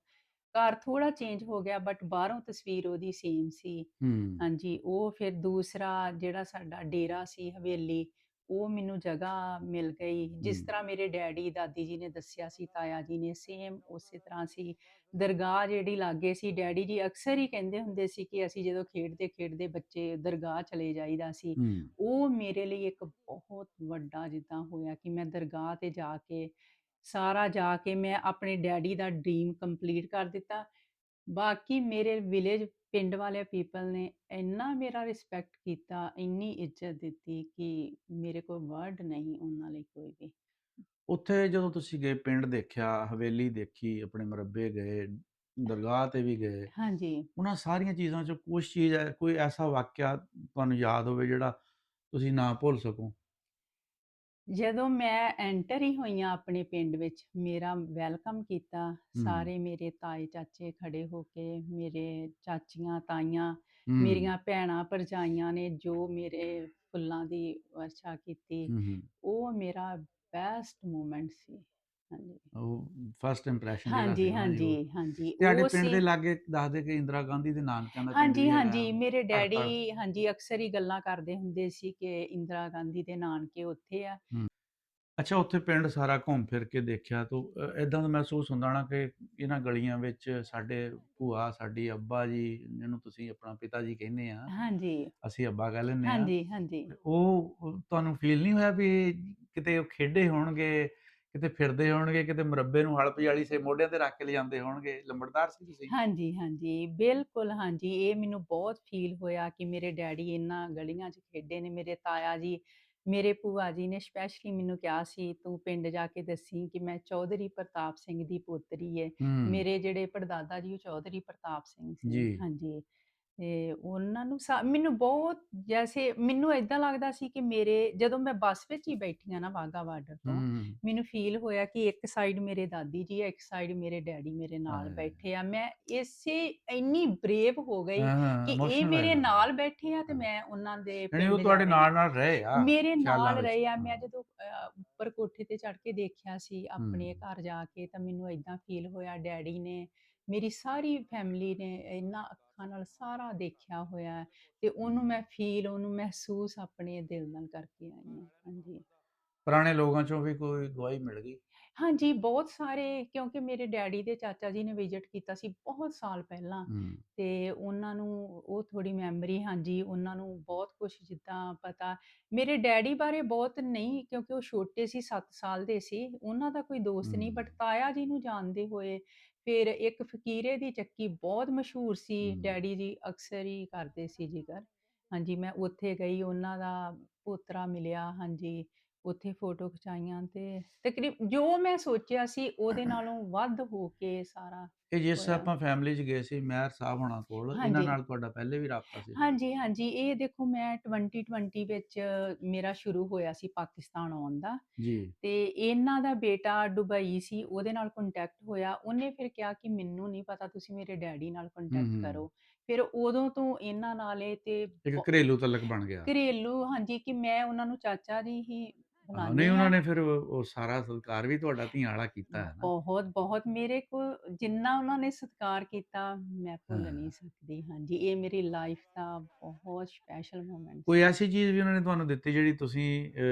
ਘਰ ਥੋੜਾ ਚੇਂਜ ਹੋ ਗਿਆ, ਬਟ ਬਾਹਰੋਂ ਤਸਵੀਰ ਉਹਦੀ ਸੇਮ ਸੀ। ਹੂੰ, ਹਾਂਜੀ, ਉਹ ਫਿਰ ਦੂਸਰਾ ਜਿਹੜਾ ਸਾਡਾ ਡੇਰਾ ਸੀ, ਹਵੇਲੀ, ਉਹ ਮੈਨੂੰ ਜਗ੍ਹਾ ਮਿਲ ਗਈ। ਜਿਸ ਹੂੰ। ਤਰ੍ਹਾਂ ਮੇਰੇ ਡੈਡੀ ਦਾਦੀ ਜੀ ਨੇ ਦੱਸਿਆ ਸੀ, ਤਾਇਆ ਜੀ ਨੇ, ਸੇਮ ਉਸੇ ਤਰ੍ਹਾਂ ਸੀ। ਦਰਗਾਹ ਜਿਹੜੀ ਲਾਗੇ ਸੀ, ਡੈਡੀ ਜੀ ਅਕਸਰ ਹੀ ਕਹਿੰਦੇ ਹੁੰਦੇ ਸੀ ਕਿ ਅਸੀਂ ਜਦੋਂ ਖੇਡਦੇ ਖੇਡਦੇ ਬੱਚੇ ਦਰਗਾਹ ਚਲੇ ਜਾਈਦਾ ਸੀ। ਹੂੰ। ਉਹ ਮੇਰੇ ਲਈ ਇੱਕ ਬਹੁਤ ਵੱਡਾ ਜਿੱਦਾਂ ਹੋਇਆ ਕਿ ਮੈਂ ਦਰਗਾਹ ਤੇ ਜਾ ਕੇ ਸਾਰਾ ਜਾ ਕੇ ਮੈਂ ਆਪਣੇ ਡੈਡੀ ਦਾ ਡ੍ਰੀਮ ਕੰਪਲੀਟ ਕਰ ਦਿੱਤਾ। ਬਾਕੀ ਮੇਰੇ ਵਿਲੇਜ ਪਿੰਡ ਵਾਲੇ ਪੀਪਲ ਨੇ ਇੰਨਾ ਮੇਰਾ ਰਿਸਪੈਕਟ ਕੀਤਾ, ਇੰਨੀ ਇੱਜ਼ਤ ਦਿੱਤੀ ਕਿ ਮੇਰੇ ਕੋਲ ਵਰਡ ਨਹੀਂ ਉਹਨਾਂ ਲਈ ਕੋਈ ਵੀ। ਉੱਥੇ ਜਦੋਂ ਤੁਸੀਂ ਗਏ, ਪਿੰਡ ਦੇਖਿਆ, ਹਵੇਲੀ ਦੇਖੀ, ਆਪਣੇ ਮੁਰੱਬੇ ਗਏ, ਦਰਗਾਹ ਤੇ ਵੀ ਗਏ, ਹਾਂਜੀ। ਉਹਨਾਂ ਸਾਰੀਆਂ ਚੀਜ਼ਾਂ 'ਚੋਂ ਕੁਛ ਚੀਜ਼ ਹੈ, ਕੋਈ ਐਸਾ ਵਾਕਿਆ ਤੁਹਾਨੂੰ ਯਾਦ ਹੋਵੇ ਜਿਹੜਾ ਤੁਸੀਂ ਨਾ ਭੁੱਲ ਸਕੋ? ਜਦੋਂ ਮੈਂ ਐਂਟਰ ਹੀ ਹੋਈ ਹਾਂ ਆਪਣੇ ਪਿੰਡ ਵਿੱਚ, ਮੇਰਾ ਵੈਲਕਮ ਕੀਤਾ, ਹੂੰ। ਸਾਰੇ ਮੇਰੇ ਤਾਏ ਚਾਚੇ ਖੜੇ ਹੋ ਕੇ, ਮੇਰੇ ਚਾਚੀਆਂ ਤਾਈਆਂ, ਹੂੰ। ਮੇਰੀਆਂ ਭੈਣਾਂ ਭਰਜਾਈਆਂ ਨੇ ਜੋ ਮੇਰੇ ਫੁੱਲਾਂ ਦੀ ਵਰਸ਼ਾ ਕੀਤੀ, ਹੂੰ। ਹੂੰ। ਉਹ ਮੇਰਾ ਬੈਸਟ ਮੂਮੈਂਟ ਸੀ। ਹਾਂਜੀ। ਉਹ ਫਸਟ ਇੰਪ੍ਰੈਸ਼ਨ ਜਿਹੜਾ ਹਾਂਜੀ, ਸੀਗਾ ਨਾ ਜੀ, ਉਹ ਹਾਂਜੀ, ਹਾਂਜੀ, ਤੁਹਾਡੇ ਉਹ ਪਿੰਡ ਦੇ ਸੀ। ਲਾਗੇ ਦੱਸਦੇ ਕਿ ਇੰਦਰਾ ਗਾਂਧੀ ਦੇ ਨਾਨਕਿਆਂ ਦਾ ਪਿੰਡ ਹਾਂਜੀ, ਵੀ ਹੈਗਾ, ਹਾਂਜੀ, ਮੇਰੇ ਧਰਤਾਲ। ਡੈਡੀ ਹਾਂਜੀ ਅਕਸਰ ਹੀ ਗੱਲਾਂ ਕਰਦੇ ਹੁੰਦੇ ਸੀ ਕਿ ਇੰਦਰਾ ਗਾਂਧੀ ਦੇ ਨਾਨਕੇ ਉੱਥੇ ਆ। ਹੂੰ। ਅੱਛਾ, ਉੱਥੇ ਪਿੰਡ ਸਾਰਾ ਘੁੰਮ ਫਿਰ ਕੇ ਦੇਖਿਆ ਤਾਂ ਇਦਾਂ ਦਾ ਮਹਿਸੂਸ ਹੁੰਦਾ ਨਾ ਕਿ ਇਹਨਾਂ ਗਲੀਆਂ ਵਿੱਚ ਸਾਡੇ ਭੂਆ, ਸਾਡੀ ਅੱਬਾ ਜੀ, ਜਿਹਨੂੰ ਤੁਸੀਂ ਆਪਣਾ ਪਿਤਾ ਜੀ ਕਹਿੰਦੇ ਆ, ਹਾਂਜੀ, ਅਸੀਂ ਅੱਬਾ ਕਹਿ ਲੈਂਦੇ ਆ, ਹਾਂਜੀ, ਹਾਂਜੀ। ਤੇ ਉਹ ਤੁਹਾਨੂੰ ਫੀਲ ਨਹੀਂ ਹੋਇਆ ਵੀ ਕਿਤੇ ਉਹ ਖੇਡੇ ਹੋਣਗੇ, ਕਿਤੇ ਫਿਰਦੇ ਹੋਣਗੇ, ਕਿਤੇ ਮੁਰੱਬੇ ਨੂੰ ਹਲ ਪਜਾਲੀ ਸੇ ਮੋਢਿਆਂ ਤੇ ਰੱਖ ਕੇ ਲਿਜਾਂਦੇ ਹੋਣਗੇ? ਲੰਬੜਦਾਰ ਸੀ ਤੁਸੀਂ? ਹਾਂਜੀ, ਹਾਂਜੀ, ਬਿਲਕੁਲ ਹਾਂਜੀ, ਇਹ ਮੈਨੂੰ ਬਹੁਤ ਫ਼ੀਲ ਹੋਇਆ ਕਿ ਮੇਰੇ ਡੈਡੀ ਇਹਨਾਂ ਗਲੀਆਂ 'ਚ ਖੇਡੇ ਨੇ। ਮੇਰੇ ਤਾਇਆ ਜੀ, ਮੇਰੇ ਭੂਆ ਜੀ ਨੇ ਸਪੈਸ਼ਲੀ ਮੈਨੂੰ ਕਿਹਾ ਸੀ, "ਤੂੰ ਪਿੰਡ ਜਾ ਕੇ ਦੱਸੀ ਕਿ ਮੈਂ ਚੌਧਰੀ ਪ੍ਰਤਾਪ ਸਿੰਘ ਦੀ ਪੋਤਰੀ ਏ।" ਹੂੰ। ਮੇਰੇ ਜਿਹੜੇ ਪੜਦਾਦਾ ਜੀ, ਉਹ ਚੌਧਰੀ ਪ੍ਰਤਾਪ ਸਿੰਘ ਜੀ। ਸੀ। ਹਾਂਜੀ। ਤੇ ਉਹਨਾਂ ਨੂੰ ਮੈਨੂੰ ਬਹੁਤ ਜੈਸੇ ਮੈਨੂੰ ਏਦਾਂ ਲੱਗਦਾ ਸੀ ਕਿ ਮੇਰੇ ਜਦੋਂ ਮੈਂ ਬੱਸ ਵਿੱਚ ਹੀ ਬੈਠੀ ਆ ਨਾ ਵਾਹਗਾ ਬਾਰਡਰ ਤੋਂ, ਹੂੰ। ਮੈਨੂੰ ਫ਼ੀਲ ਹੋਇਆ ਕਿ ਇੱਕ ਸਾਈਡ ਮੇਰੇ ਦਾਦੀ ਜੀ ਆ, ਇੱਕ ਸਾਈਡ ਮੇਰੇ ਡੈਡੀ ਮੇਰੇ ਨਾਲ ਹਾਏ! ਬੈਠੇ ਆ। ਮੈਂ ਇੰਨੀ ਬਰੇਵ ਹੋ ਗਈ ਹਾਂ, ਹਾਂ, ਕਿ ਇਹ ਇਮੋਸ਼ਨਲ ਹੋ ਮੇਰੇ ਜਾਂਦਾ। ਨਾਲ ਬੈਠੇ ਆ ਤੇ ਹਾਂ। ਮੈਂ ਉਹਨਾਂ ਦੇ ਯਾਨੀ ਉਹ ਪਿੰਡ ਜਾ ਤੁਹਾਡੇ ਰਹੀ ਆ। ਨਾਲ-ਨਾਲ ਰਹੇ ਆ ਮੇਰੇ ਖਿਆਲਾਂ ਨਾਲ ਵਿੱਚ। ਰਹੇ ਆ। ਮੈਂ ਹਾਂ। ਜਦੋਂ ਉੱਪਰ ਕੋਠੇ ਤੇ ਚੜ੍ਹ ਕੇ ਦੇਖਿਆ ਸੀ ਆਪਣੇ ਹੂੰ। ਘਰ ਜਾ ਕੇ ਤਾਂ ਮੈਨੂੰ ਏਦਾਂ ਫ਼ੀਲ ਹੋਇਆ ਡੈਡੀ ਨੇ, ਮੇਰੀ ਸਾਰੀ ਫੈਮਿਲੀ ਨੇ ਇਹਨਾਂ ਅੱਖਾਂ ਨਾਲ ਸਾਰਾ ਦੇਖਿਆ ਹੋਇਆ ਹੈ ਤੇ ਉਹਨੂੰ ਮੈਂ ਫ਼ੀਲ, ਉਹਨੂੰ ਮਹਿਸੂਸ ਆਪਣੇ ਦਿਲ ਨਾਲ ਕਰਕੇ ਆਈ ਹਾਂ। ਹਾਂਜੀ। ਪੁਰਾਣੇ ਲੋਕਾਂ 'ਚੋਂ ਵੀ ਕੋਈ ਗਵਾਹੀ ਮਿਲ ਗਈ? ਹਾਂਜੀ, ਬਹੁਤ ਸਾਰੇ ਕਿਉਂਕਿ ਮੇਰੇ ਡੈਡੀ ਦੇ ਚਾਚਾ ਜੀ ਨੇ ਵਿਜ਼ਿਟ ਕੀਤਾ ਸੀ ਬਹੁਤ ਸਾਲ ਪਹਿਲਾਂ ਹੂੰ। ਤੇ ਉਹਨਾਂ ਨੂੰ ਉਹ ਥੋੜ੍ਹੀ ਮੈਮਰੀ ਹਾਂਜੀ, ਉਹਨਾਂ ਨੂੰ ਬਹੁਤ ਕੁਛ ਜਿੱਦਾਂ ਪਤਾ ਮੇਰੇ ਡੈਡੀ ਬਾਰੇ ਬਹੁਤ ਨਹੀਂ ਕਿਉਂਕਿ ਉਹ ਛੋਟੇ ਸੀ, 7 ਸਾਲ ਦੇ ਸੀ, ਉਹਨਾਂ ਦਾ ਕੋਈ ਦੋਸਤ ਨਹੀਂ ਹੂੰ। ਬਟ ਤਾਇਆ ਜੀ ਨੂੰ ਜਾਣਦੇ ਹੋਏ ਫਿਰ ਇੱਕ ਫ਼ਕੀਰੇ ਦੀ ਚੱਕੀ ਬਹੁਤ ਮਸ਼ਹੂਰ ਸੀ, ਹੂੰ। ਡੈਡੀ ਜੀ ਅਕਸਰ ਹੀ ਕਰਦੇ ਸੀ ਜ਼ਿਕਰ। ਹਾਂਜੀ, ਮੈਂ ਉੱਥੇ ਗਈ, ਉਹਨਾਂ ਦਾ ਪੋਤਰਾ ਮਿਲਿਆ ਹਾਂਜੀ। ਉੱਥੇ ਫੋਟੋ ਖਿਚਾਈਆਂ ਤੇ ਜੋ ਮੈਂ ਸੋਚਿਆ ਸੀ ਉਹਦੇ ਨਾਲੋਂ ਵੱਧ ਹੋ ਕੇ ਸਾਰਾ ਇਹ ਜਿਸ ਹੋਇਆ। ਆਪਾਂ ਫੈਮਿਲੀ 'ਚ ਗਏ ਸੀ ਮਹਿਰ ਸਾਹਿਬ ਹੋਣਾ ਕੋਲ, ਇਹਨਾਂ ਹਾਂਜੀ। ਨਾਲ ਤੁਹਾਡਾ ਪਹਿਲੇ ਵੀ ਰਾਬਤਾ ਸੀ? ਹਾਂਜੀ, ਹਾਂਜੀ, ਇਹ ਦੇਖੋ ਮੈਂ 2020 ਵਿੱਚ ਮੇਰਾ ਸ਼ੁਰੂ ਹੋਇਆ ਸੀ ਪਾਕਿਸਤਾਨ ਆਉਣ ਦਾ ਜੀ। ਤੇ ਇਹਨਾਂ ਦਾ ਬੇਟਾ ਦੁਬਈ ਸੀ, ਉਹਦੇ ਨਾਲ ਕੰਟੈਕਟ ਹੋਇਆ। ਉਹਨੇ ਫਿਰ ਕਿਹਾ ਕਿ ਮੈਨੂੰ ਨਹੀਂ ਪਤਾ, ਤੁਸੀਂ ਮੇਰੇ ਡੈਡੀ ਨਾਲ ਹੂੰ। ਕੰਟੈਕਟ ਹੂੰ। ਕਰੋ। ਫਿਰ ਉਦੋਂ ਤੋਂ ਇਹਨਾਂ ਨਾਲ ਇਹ ਤੇ ਇੱਕ ਘਰੇਲੂ ਤਲਕ ਬਣ ਗਿਆ। ਘਰੇਲੂ ਹਾਂਜੀ, ਕਿ ਮੈਂ ਉਹਨਾਂ ਨੂੰ ਚਾਚਾ ਜੀ ਹੀ ਹਾਂ, ਨਹੀਂ ਬੁਲਾਉਂਦੀ ਉਹਨਾਂ ਹਾਂ। ਨੇ ਫਿਰ ਉਹ ਸਾਰਾ ਸਤਿਕਾਰ ਵੀ ਤੁਹਾਡਾ ਧੀਆਂ ਵਾਲਾ ਕੀਤਾ ਹੈ ਨਾ? ਬਹੁਤ, ਬਹੁਤ ਮੇਰੇ ਕੋਲ ਜਿੰਨਾ ਉਹਨਾਂ ਨੇ ਸਤਿਕਾਰ ਕੀਤਾ, ਮੈਂ ਭੁੱਲ ਹਾਂ। ਨਹੀਂ ਸਕਦੀ। ਹਾਂਜੀ, ਇਹ ਮੇਰੀ ਲਾਈਫ ਦਾ ਬਹੁਤ ਸਪੈਸ਼ਲ ਮੋਮੈਂਟ ਕੋਈ ਸੀ। ਐਸੀ ਚੀਜ਼ ਵੀ ਉਹਨਾਂ ਨੇ ਤੁਹਾਨੂੰ ਦਿੱਤੀ ਜਿਹੜੀ ਤੁਸੀਂ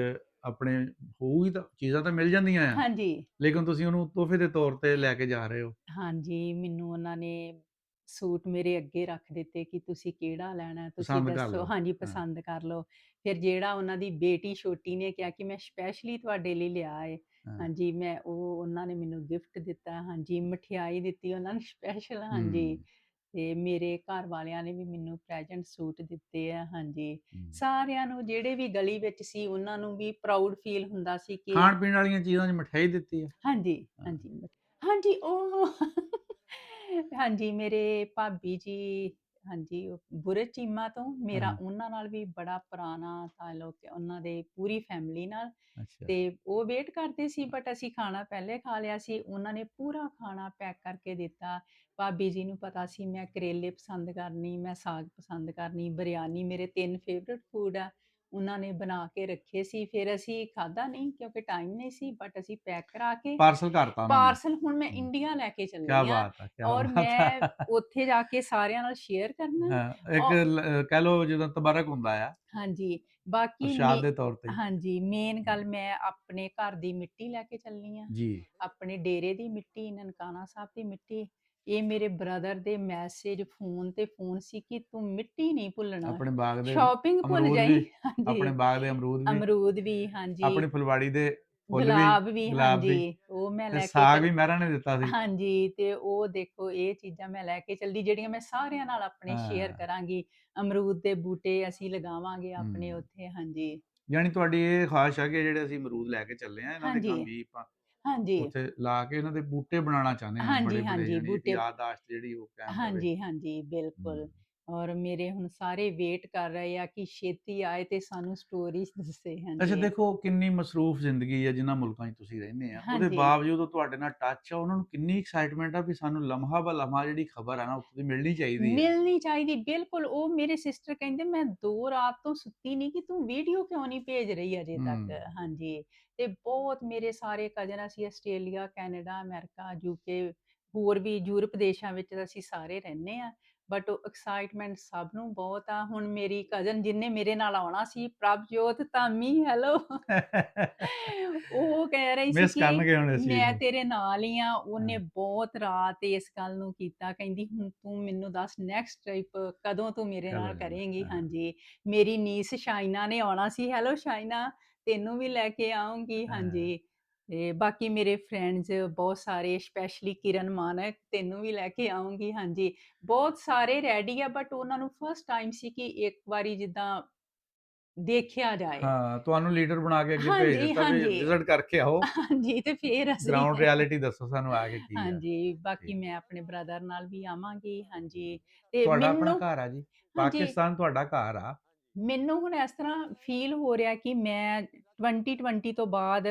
ਆਪਣੇ ਹੋਊਗੀ ਤਾਂ ਚੀਜ਼ਾਂ ਤਾਂ ਮਿਲ ਜਾਂਦੀਆਂ ਆ, ਹਾਂਜੀ, ਲੇਕਿਨ ਤੁਸੀਂ ਉਹਨੂੰ ਤੋਹਫੇ ਦੇ ਤੌਰ ਤੇ ਲੈ ਕੇ ਜਾ ਰਹੇ ਹੋ? ਹਾਂਜੀ, ਮੈਨੂੰ ਉਹਨਾਂ ਨੇ ਸੂਟ ਮੇਰੇ ਅੱਗੇ ਰੱਖ ਦਿੱਤੇ ਕਿ ਤੁਸੀਂ ਕਿਹੜਾ ਲੈਣਾ ਹੈ, ਤੁਸੀਂ ਪਸੰਦ ਕਰ ਦੱਸੋ। ਲਓ। ਹਾਂਜੀ, ਹਾਂ। ਪਸੰਦ ਕਰ ਲਓ। ਫਿਰ ਜਿਹੜਾ ਉਹਨਾਂ ਦੀ ਬੇਟੀ ਛੋਟੀ ਨੇ ਕਿਹਾ ਕਿ ਮੈਂ ਸਪੈਸ਼ਲੀ ਤੁਹਾਡੇ ਲਈ ਲਿਆ ਏ। ਹਾਂ। ਹਾਂਜੀ, ਉਹਨਾਂ ਨੇ ਮੈਨੂੰ ਗਿਫਟ ਦਿੱਤਾ। ਹਾਂਜੀ, ਮਠਿਆਈ ਦਿੱਤੀ ਉਹਨਾਂ ਨੇ ਸਪੈਸ਼ਲ। ਹਾਂਜੀ। ਹੂੰ। ਤੇ ਮੇਰੇ ਘਰ ਵਾਲਿਆਂ ਨੇ ਵੀ ਮੈਨੂੰ ਪ੍ਰੈਜ਼ੈਂਟ ਸੂਟ ਦਿੱਤੇ ਆ। ਹਾਂਜੀ, ਹੂੰ। ਸਾਰਿਆਂ ਨੂੰ ਜਿਹੜੇ ਵੀ ਗਲੀ ਵਿੱਚ ਸੀ ਉਹਨਾਂ ਨੂੰ ਵੀ ਪ੍ਰਾਊਡ ਫੀਲ ਹੁੰਦਾ ਸੀ ਕਿ ਖਾਣ ਪੀਣ ਵਾਲੀਆਂ ਚੀਜ਼ਾਂ 'ਚ ਮਠਿਆਈ ਦਿੱਤੀ ਹੈ? ਹਾਂਜੀ, ਹਾਂ। ਹਾਂਜੀ, ਹਾਂਜੀ, ਉਹ ਹਾਂਜੀ, ਮੇਰੇ ਭਾਬੀ ਜੀ ਹਾਂਜੀ, ਉਹ ਬੁਰਜ ਚੀਮਾ ਤੋਂ ਮੇਰਾ ਹਾਂ। ਉਹਨਾਂ ਨਾਲ ਵੀ ਬੜਾ ਪੁਰਾਣਾ ਤਾਲੁਕ ਹੈ, ਉਹਨਾਂ ਦੇ ਪੂਰੀ ਫੈਮਿਲੀ ਨਾਲ। ਅੱਛਾ। ਤੇ ਉਹ ਵੇਟ ਕਰਦੇ ਸੀ ਬਟ ਅਸੀਂ ਖਾਣਾ ਪਹਿਲੇ ਖਾ ਲਿਆ ਸੀ। ਉਹਨਾਂ ਨੇ ਪੂਰਾ ਖਾਣਾ ਪੈਕ ਕਰਕੇ ਦਿੱਤਾ। ਭਾਬੀ ਜੀ ਨੂੰ ਪਤਾ ਸੀ ਮੈਂ ਕਰੇਲੇ ਪਸੰਦ ਕਰਨੀ, ਮੈਂ ਸਾਗ ਪਸੰਦ ਕਰਨੀ, ਬਿਰਿਆਨੀ ਮੇਰੇ 3 ਫੇਵਰਟ ਫੂਡ ਆ। ਉਹਨਾਂ ਨੇ ਬਣਾ ਕੇ ਰੱਖੇ ਸੀ। ਫਿਰ ਅਸੀਂ ਖਾਧਾ ਨਹੀਂ ਕਿਉਂਕਿ ਟਾਈਮ ਨਹੀਂ ਸੀ, ਬਟ ਅਸੀਂ ਪੈਕ ਕਰਾ ਕੇ ਪਾਰਸਲ ਕਰਤਾ ਉਹਨਾਂ ਨੇ। ਪਾਰਸਲ ਹੁਣ ਮੈਂ ਹਮ। ਇੰਡੀਆ ਲੈ ਕੇ ਚੱਲੀ ਕਿਆ ਆ, ਬਾਤ ਹੈ, ਕਿਆ ਔਰ ਬਾਤ ਮੈਂ ਹੈ। ਉੱਥੇ ਜਾ ਕੇ ਸਾਰਿਆਂ ਨਾਲ ਸ਼ੇਅਰ ਕਰਨਾ। ਹਾਂ, ਇੱਕ ਔਰ ਕਹਿ ਲਓ ਜਦੋਂ ਤਬਰਕ ਹੁੰਦਾ ਆ ਹਾਂਜੀ, ਬਾਕੀ ਪ੍ਰਸ਼ਾਦ ਦੇ ਤੌਰ ਤੇ। ਹਾਂਜੀ, ਮੇਨ ਗੱਲ ਮੈਂ ਆਪਣੇ ਘਰ ਦੀ ਮਿੱਟੀ ਲੈ ਕੇ ਚੱਲਣੀ ਆ, ਜੀ। ਆਪਣੇ ਡੇਰੇ ਦੀ ਮਿੱਟੀ, ਨਨਕਾਣਾ ਸਾਹਿਬ ਦੀ ਮਿੱਟੀ। ਇਹ ਮੇਰੇ ਬ੍ਰਦਰ ਦੇ ਮੈਸੇਜ ਫੋਨ ਤੇ ਫੋਨ ਸੀ ਕਿ ਤੂੰ ਮਿੱਟੀ ਨਹੀਂ ਭੁੱਲਣਾ, ਆਪਣੇ ਬਾਗ ਦੇ ਸ਼ਾਪਿੰਗ ਭੁੱਲ ਅਮਰੂਦ ਜਾਈ। ਵੀ, ਹਾਂਜੀ, ਆਪਣੇ ਬਾਗ ਦੇ ਅਮਰੂਦ ਵੀ, ਅਮਰੂਦ ਵੀ, ਹਾਂਜੀ, ਆਪਣੀ ਫੁਲਵਾੜੀ ਦੇ ਫੁੱਲ ਵੀ, ਗੁਲਾਬ ਵੀ, ਗੁਲਾਬ ਵੀ, ਹਾਂਜੀ, ਉਹ ਮੈਂ ਤੇ ਲੈ ਕੇ ਸਾਗ ਵੀ ਮਹਿਰਾ ਨੇ ਦਿੱਤਾ ਸੀ। ਹਾਂਜੀ, ਤੇ ਉਹ ਦੇਖੋ ਇਹ ਚੀਜ਼ਾਂ ਮੈਂ ਲੈ ਕੇ ਚੱਲੀ ਜਿਹੜੀਆਂ ਮੈਂ ਸਾਰਿਆਂ ਨਾਲ ਆਪਣੇ ਸ਼ੇਅਰ ਹਾਂ। ਕਰਾਂਗੀ। ਅਮਰੂਦ ਦੇ ਬੂਟੇ ਅਸੀਂ ਲਗਾਵਾਂਗੇ ਆਪਣੇ ਹਮ। ਉੱਥੇ। ਹਾਂਜੀ ਯਾਨੀ ਤੁਹਾਡੀ ਇਹ ਖਾਸ਼ ਹੈ ਕਿ ਜਿਹੜੇ ਅਸੀਂ ਅਮਰੂਦ ਲੈ ਕੇ ਚੱਲੇ ਆ, ਇਹਨਾਂ ਦੇ ਹਾਂਜੀ ਗਾਂਭੀ ਆਪਾਂ ਹਾਂਜੀ ਉੱਥੇ ਲਾ ਕੇ ਇਹਨਾਂ ਦੇ ਬੂਟੇ ਬਣਾਉਣਾ ਚਾਹੁੰਦੇ ਹਾਂ, ਹਾਂਜੀ ਬੜੇ ਬੜੇ, ਹਾਂਜੀ ਯਾਨੀ ਇੱਕ ਬੂਟੇ, ਯਾਦਦਾਸ਼ਤ ਜਿਹੜੀ ਉਹ ਕਾਇਮ ਰਵੇ। ਹਾਂਜੀ ਹਾਂਜੀ ਬਿਲਕੁਲ। ਹਮ। ਔਰ ਮੇਰੇ ਹੁਣ ਸਾਰੇ ਵੇਟ ਕਰ ਰਹੇ ਆ ਕਿ ਛੇਤੀ ਆਏ ਤੇ ਸਾਨੂੰ ਸਟੋਰੀਜ਼ ਦੱਸੇ। ਅੱਛਾ, ਹਾਂਜੀ ਦੇਖੋ ਕਿੰਨੀ ਮਸਰੂਫ ਜ਼ਿੰਦਗੀ ਹੈ ਜਿਨ੍ਹਾਂ ਮੁਲਕਾਂ 'ਚ ਤੁਸੀਂ ਰਹਿੰਦੇ ਆ, ਉਹਦੇ ਹਾਂਜੀ ਬਾਵਜੂਦ ਉਹ ਤੁਹਾਡੇ ਨਾਲ ਟੱਚ ਆ, ਉਹਨਾਂ ਨੂੰ ਕਿੰਨੀ ਐਕਸਾਈਟਮੈਂਟ ਆ ਵੀ ਸਾਨੂੰ ਲਮਹਾ ਬ ਲਮਹਾ ਜਿਹੜੀ ਖਬਰ ਆ ਨਾ ਉੱਥੋਂ ਦੀ ਮਿਲਣੀ ਚਾਹੀਦੀ ਹੈ। ਮਿਲਣੀ ਚਾਹੀਦੀ, ਬਿਲਕੁਲ। ਉਹ ਮੇਰੇ ਸਿਸਟਰ ਕਹਿੰਦੇ ਮੈਂ 2 ਰਾਤ ਤੋਂ ਸੁੱਤੀ ਨਹੀਂ ਕਿ ਤੂੰ ਵੀਡੀਓ ਕਿਉਂ ਨਹੀਂ ਭੇਜ ਰਹੀ ਅਜੇ ਤੱਕ। ਹਮ। ਹਾਂਜੀ, ਤੇ ਬਹੁਤ ਮੇਰੇ ਸਾਰੇ ਕਜ਼ਨ, ਅਸੀਂ ਆਸਟ੍ਰੇਲੀਆ, ਕੈਨੇਡਾ, ਅਮਰੀਕਾ, ਯੂਕੇ, ਹੋਰ ਵੀ ਯੂਰਪ ਦੇਸ਼ਾਂ ਵਿੱਚ ਅਸੀਂ ਸਾਰੇ ਰਹਿੰਦੇ ਆ, ਬਟ ਐਕਸਾਈਟਮੈਂਟ ਸਭ ਨੂੰ ਬਹੁਤ ਆ। ਹੁਣ ਮੇਰੀ ਕਜ਼ਨ ਜਿਹਨੇ ਮੇਰੇ ਨਾਲ ਆਉਣਾ ਸੀ, ਪ੍ਰਭਜੋਤ ਧਾਮੀ, ਹੈਲੋ, ਉਹ ਕਹਿ ਰਹੀ ਸੀ ਮਿਸ ਕਿ ਕਰਨਗੇ ਹੁਣ ਇਸ ਚੀਜ਼ ਮੈਂ ਨੂੰ। ਤੇਰੇ ਨਾਲ ਹੀ ਆ। ਉਹਨੇ ਹਾਂ। ਬਹੁਤ ਰਾਤ ਇਸ ਗੱਲ ਨੂੰ ਕੀਤਾ, ਕਹਿੰਦੀ ਹੁਣ ਤੂੰ ਮੈਨੂੰ ਦੱਸ ਨੈਕਸਟ ਟ੍ਰਿਪ ਕਦੋਂ ਤੂੰ ਮੇਰੇ ਕਦੋਂ ਨਾਲ ਜਾਣਾ? ਕਰੇਂਗੀ। ਹਾਂ। ਹਾਂਜੀ, ਮੇਰੀ ਨੀਸ ਸ਼ਾਇਨਾ ਨੇ ਆਉਣਾ ਸੀ, ਹੈਲੋ ਸ਼ਾਇਨਾ, ਤੈਨੂੰ ਵੀ ਲੈ ਕੇ ਆਉਂਗੀ। ਹਾਂ। ਹਾਂਜੀ, ਤੇ ਬਾਕੀ ਮੇਰੇ ਫਰੈਂਡਸ ਬਹੁਤ ਸਾਰੇ, ਸਪੈਸ਼ਲੀ ਕਿਰਨ ਮਾਨਕ, ਤੈਨੂੰ ਵੀ ਲੈ ਕੇ ਆਉਂਗੀ। ਹਾਂਜੀ, ਬਹੁਤ ਸਾਰੇ ਰੈਡੀ ਆ, ਬਟ ਉਹਨਾਂ ਨੂੰ ਫਸਟ ਟਾਈਮ ਸੀ ਕਿ ਇੱਕ ਵਾਰੀ ਜਿੱਦਾਂ ਦੇਖਿਆ ਜਾਏ। ਹਾਂ, ਤੁਹਾਨੂੰ ਲੀਡਰ ਬਣਾ ਕੇ ਅੱਗੇ ਭੇਜ ਹਾਂਜੀ ਦਿੱਤਾ ਵੀ ਹਾਂਜੀ ਵਿਜ਼ਿਟ ਕਰਕੇ ਆਓ, ਹਾਂਜੀ, ਤੇ ਫਿਰ ਅਸੀਂ ਗਰਾਊਂਡ ਰਿਐਲਿਟੀ ਦੱਸੋ ਸਾਨੂੰ ਆ ਕੇ ਕੀ ਆ। ਹਾਂਜੀ, ਬਾਕੀ ਠੀਕ। ਮੈਂ ਆਪਣੇ ਬ੍ਰਦਰ ਨਾਲ ਵੀ ਆਵਾਂਗੀ। ਹਾਂਜੀ, ਤੇ ਤੁਹਾਡਾ ਆਪਣਾ ਮੈਨੂੰ, ਘਰ ਆ ਜੀ, ਹਾਂਜੀ, ਪਾਕਿਸਤਾਨ ਤੁਹਾਡਾ ਘਰ ਆ। ਮੈਨੂੰ ਹੁਣ ਇਸ ਤਰ੍ਹਾਂ ਫੀਲ ਹੋ ਰਿਹਾ ਕਿ ਮੈਂ 2020 ਤੋਂ ਬਾਅਦ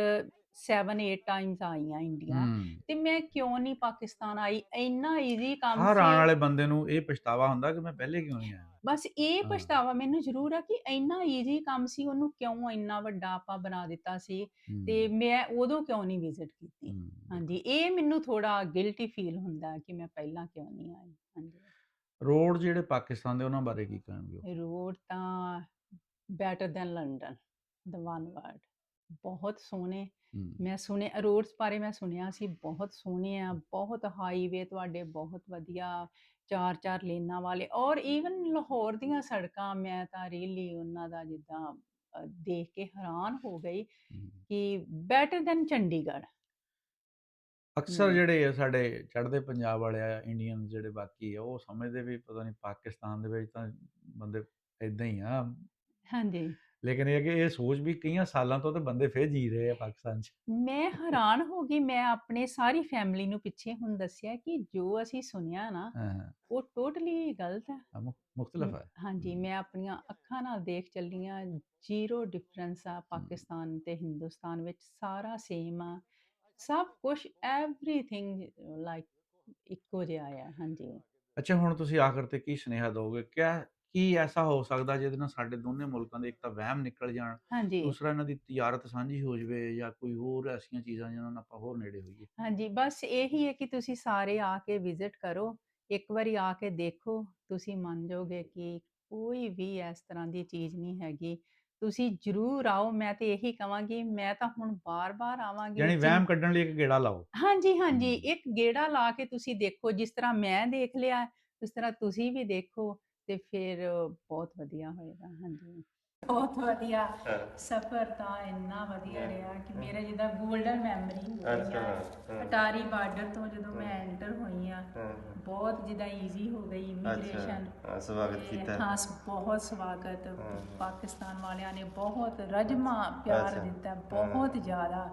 7-8 ਟਾਈਮਸ ਆਈ ਹਾਂ ਇੰਡੀਆ, ਹੂੰ। ਤੇ ਮੈਂ ਕਿਉਂ ਨਹੀਂ ਪਾਕਿਸਤਾਨ ਆਈ। ਇੰਨਾ ਈਜ਼ੀ ਕੰਮ ਹਰ ਆਉਣ ਸੀ। ਵਾਲੇ ਬੰਦੇ ਨੂੰ ਇਹ ਪਛਤਾਵਾ ਹੁੰਦਾ ਕਿ ਮੈਂ ਪਹਿਲੇ ਕਿਉਂ ਨਹੀਂ ਆਇਆ। ਬਸ ਇਹ ਹਾਂ। ਪਛਤਾਵਾ ਮੈਨੂੰ ਜ਼ਰੂਰ ਆ ਕਿ ਇੰਨਾ ਈਜ਼ੀ ਕੰਮ ਸੀ, ਉਹਨੂੰ ਕਿਉਂ ਇੰਨਾ ਵੱਡਾ ਆਪਾਂ ਬਣਾ ਦਿੱਤਾ ਸੀ, ਤੇ ਹੂੰ। ਮੈਂ ਉਦੋਂ ਕਿਉਂ ਨਹੀਂ ਵਿਜ਼ਿਟ ਕੀਤੀ। ਹੂੰ। ਹਾਂਜੀ, ਇਹ ਮੈਨੂੰ ਥੋੜਾ ਗਿਲਟੀ ਫੀਲ ਹੁੰਦਾ ਕਿ ਮੈਂ ਪਹਿਲਾਂ ਕਿਉਂ ਨਹੀਂ ਆਈ। ਹਾਂਜੀ, ਰੋਡ ਜਿਹੜੇ ਪਾਕਿਸਤਾਨ ਦੇ ਉਹਨਾਂ ਬਾਰੇ ਕੀ ਕਹਿਣਗੇ ਉਹ? ਰੋਡ ਤਾਂ better than London, the one word, ਬਹੁਤ ਸੋਹਣੇ। ਹੂੰ। ਮੈਂ ਸੁਣੇ ਰੋਡਸ ਬਾਰੇ, ਮੈਂ ਸੁਣਿਆ ਸੀ ਬਹੁਤ ਸੋਹਣੇ ਆ, ਬਹੁਤ ਹਾਈਵੇ ਤੁਹਾਡੇ ਬਹੁਤ ਵਧੀਆ, 4-4 ਲੇਨਾਂ ਵਾਲੇ। ਔਰ ਈਵਨ ਲਾਹੌਰ ਦੀਆਂ ਸੜਕਾਂ, ਮੈਂ ਤਾਂ ਰੀਅਲੀ ਉਹਨਾਂ ਦਾ ਜਿੱਦਾਂ ਦੇਖ ਕੇ ਹੈਰਾਨ ਹੋ ਗਈ ਹੂੰ। ਕਿ ਬੈਟਰ ਦੈਨ ਚੰਡੀਗੜ੍ਹ। ਅਕਸਰ ਜਿਹੜੇ ਆ ਸਾਡੇ ਚੜ੍ਹਦੇ ਪੰਜਾਬ ਵਾਲੇ ਆ, ਇੰਡੀਅਨ ਜਿਹੜੇ ਬਾਕੀ ਆ, ਉਹ ਸਮਝਦੇ ਵੀ ਪਤਾ ਨਹੀਂ ਪਾਕਿਸਤਾਨ ਦੇ ਵਿੱਚ ਤਾਂ ਬੰਦੇ ਇਦਾਂ ਹੀ ਆ, ਹਾਂਜੀ, ਲੇਕਿਨ ਇਹ ਕਿ ਇਹ ਸੋਚ ਵੀ ਕਈਆਂ ਸਾਲਾਂ ਤੋਂ ਤੇ ਬੰਦੇ ਫੇਰ ਜੀ ਰਹੇ ਆ ਪਾਕਿਸਤਾਨ 'ਚ। ਮੈਂ ਹੈਰਾਨ ਹੋ ਗਈ। ਮੈਂ ਆਪਣੇ ਸਾਰੀ ਫੈਮਿਲੀ ਨੂੰ ਪਿੱਛੇ ਹੁਣ ਦੱਸਿਆ ਕਿ ਜੋ ਅਸੀਂ ਸੁਣਿਆ ਨਾ, ਹਾਂ, ਉਹ ਟੋਟਲੀ ਗਲਤ ਹੈ। ਮੁਖਤਲਿਫ ਹੈ। ਹਾਂਜੀ, ਮੈਂ ਆਪਣੀਆਂ ਅੱਖਾਂ ਨਾਲ ਦੇਖ ਚੱਲੀ ਹਾਂ, ਜ਼ੀਰੋ ਡਿਫਰੈਂਸ ਆ ਪਾਕਿਸਤਾਨ ਤੇ ਹਿੰਦੁਸਤਾਨ ਵਿੱਚ, ਸਾਰਾ ਸੇਮ ਆ, ਸਭ ਕੁਝ, ਐਵਰੀਥਿੰਗ ਲਾਈਕ ਇੱਕੋ ਜਿਹਾ ਆ। ਹਾਂਜੀ, ਅੱਛਾ, ਹੁਣ ਤੁਸੀਂ ਆਖਰ ਤੇ ਕੀ ਸੁਨੇਹਾ ਦਿਓਗੇ? ਕੀ ਐਸਾ ਹੋ ਸਕਦਾ ਜਿਹਦੇ ਨਾਲ ਸਾਡੇ ਦੋਨੇ ਮੁਲਕਾਂ ਦੇ ਇੱਕ ਤਾਂ ਵਹਿਮ ਨਿਕਲ ਜਾਣ, ਹਾਂਜੀ, ਦੂਸਰਾ ਇਹਨਾਂ ਦੀ ਤਿਜਾਰਤ ਸਾਂਝੀ ਹੋ ਜਾਵੇ, ਜਾਂ ਕੋਈ ਹੋਰ ਐਸੀਆਂ ਚੀਜ਼ਾਂ ਜਿਨ੍ਹਾਂ ਨਾਲ ਆਪਾਂ ਹੋਰ ਨੇੜੇ ਹੋਈਏ? ਹਾਂਜੀ, ਬਸ ਇਹੀ ਹੈ ਕਿ ਤੁਸੀਂ ਸਾਰੇ ਆ ਕੇ ਵਿਜ਼ਿਟ ਕਰੋ, ਇੱਕ ਵਾਰੀ ਆ ਕੇ ਦੇਖੋ, ਤੁਸੀਂ ਮੰਨ ਜਾਓਗੇ ਕਿ ਕੋਈ ਵੀ ਇਸ ਤਰ੍ਹਾਂ ਦੀ ਚੀਜ਼ ਨਹੀਂ ਹੈਗੀ। ਤੁਸੀਂ ਜ਼ਰੂਰ ਆਓ, ਮੈਂ ਤੇ ਇਹੀ ਕਵਾਂਗੀ, ਮੈਂ ਤਾਂ ਹੁਣ ਬਾਰ-ਬਾਰ ਆਵਾਂਗੀ। ਯਾਨੀ ਵਹਿਮ ਕੱਢਣ ਲਈ ਇੱਕ ਗੇੜਾ ਲਾਓ। ਹਾਂਜੀ, ਹਾਂਜੀ, ਹੂੰ। ਇੱਕ ਗੇੜਾ ਲਾ ਕੇ ਤੁਸੀਂ ਦੇਖੋ, ਜਿਸ ਤਰ੍ਹਾਂ ਮੈਂ ਦੇਖ ਲਿਆ, ਉਸ ਤਰ੍ਹਾਂ ਤੁਸੀਂ ਵੀ ਦੇਖੋ, ਤੇ ਫਿਰ ਬਹੁਤ ਵਧੀਆ ਹੋਏਗਾ। ਹਾਂਜੀ, ਬਹੁਤ ਵਧੀਆ ਹਾਂ। ਸਫ਼ਰ ਤਾਂ ਇੰਨਾ ਵਧੀਆ ਹਾਂ। ਰਿਹਾ ਕਿ ਮੇਰਾ ਜਿੱਦਾਂ ਗੋਲਡਨ ਮੈਮਰੀ ਹੋ ਗਈ ਅੱਛਾ, ਆ। ਹਾਂ। ਅਟਾਰੀ ਬਾਰਡਰ ਤੋਂ ਜਦੋਂ ਮੈਂ ਐਂਟਰ ਹੋਈ ਆ, ਹਾਂ। ਬਹੁਤ ਜਿੱਦਾਂ ਈਜ਼ੀ ਹੋ ਗਈ ਇਮੀਗ੍ਰੇਸ਼ਨ। ਹਾਂ, ਸਵਾਗਤ ਕੀਤਾ। ਹਾਂ, ਬਹੁਤ ਸਵਾਗਤ। ਹਾਂ। ਪਾਕਿਸਤਾਨ ਵਾਲਿਆਂ ਨੇ ਬਹੁਤ ਰਜਮਾ ਪਿਆਰ ਅੱਛਾ। ਦਿੱਤਾ, ਹਾਂ। ਬਹੁਤ ਜ਼ਿਆਦਾ।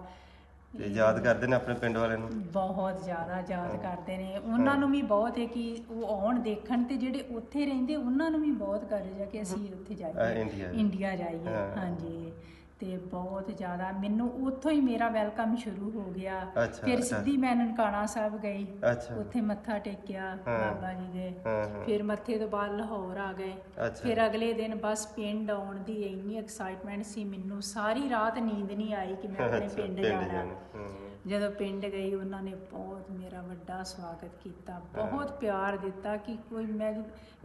ਤੇ ਯਾਦ ਕਰਦੇ ਨੇ ਆਪਣੇ ਪਿੰਡ ਵਾਲਿਆਂ ਨੂੰ? ਬਹੁਤ ਜ਼ਿਆਦਾ ਯਾਦ ਹਾਂ। ਕਰਦੇ ਨੇ। ਉਹਨਾਂ ਨੂੰ ਵੀ ਬਹੁਤ ਹੈ ਕਿ ਉਹ ਆਉਣ ਦੇਖਣ, ਤੇ ਜਿਹੜੇ ਉੱਥੇ ਰਹਿੰਦੇ ਉਹਨਾਂ ਨੂੰ ਵੀ ਬਹੁਤ ਕਰਜ ਹੈ ਕਿ ਅਸੀਂ ਉੱਥੇ ਜਾਈਏ, ਇੰਡੀਆ ਇੰਡੀਆ ਜਾਈਏ। ਹਾਂ। ਹਾਂਜੀ, ਤੇ ਬਹੁਤ ਜ਼ਿਆਦਾ ਮੈਨੂੰ ਉੱਥੋਂ ਹੀ ਮੇਰਾ ਵੈਲਕਮ ਸ਼ੁਰੂ ਹੋ ਗਿਆ। ਅੱਛਾ, ਫਿਰ ਅੱਛਾ। ਸਿੱਧੀ ਮੈਂ ਨਨਕਾਣਾ ਸਾਹਿਬ ਗਈ, ਅੱਛਾ। ਉੱਥੇ ਮੱਥਾ ਟੇਕਿਆ ਹਾਂ। ਬਾਬਾ ਜੀ ਦੇ। ਹਾਂ। ਫਿਰ ਮੱਥੇ ਤੋਂ ਬਾਅਦ ਲਾਹੌਰ ਆ ਗਏ। ਅੱਛਾ। ਫਿਰ ਅਗਲੇ ਦਿਨ ਬਸ ਪਿੰਡ ਆਉਣ ਦੀ ਇੰਨੀ ਐਕਸਾਈਟਮੈਂਟ ਸੀ ਮੈਨੂੰ, ਸਾਰੀ ਰਾਤ ਨੀਂਦ ਨਹੀਂ ਆਈ ਕਿ ਮੈਂ ਆਪਣੇ ਅੱਛਾ, ਪਿੰਡ ਪਿੰਡ ਜਾਣਾ। ਜਾਣਾ। ਹੂੰ। ਜਦੋਂ ਪਿੰਡ ਗਈ ਉਹਨਾਂ ਨੇ ਬਹੁਤ ਮੇਰਾ ਵੱਡਾ ਸਵਾਗਤ ਕੀਤਾ, ਬਹੁਤ ਪਿਆਰ ਦਿੱਤਾ ਕਿ ਕੋਈ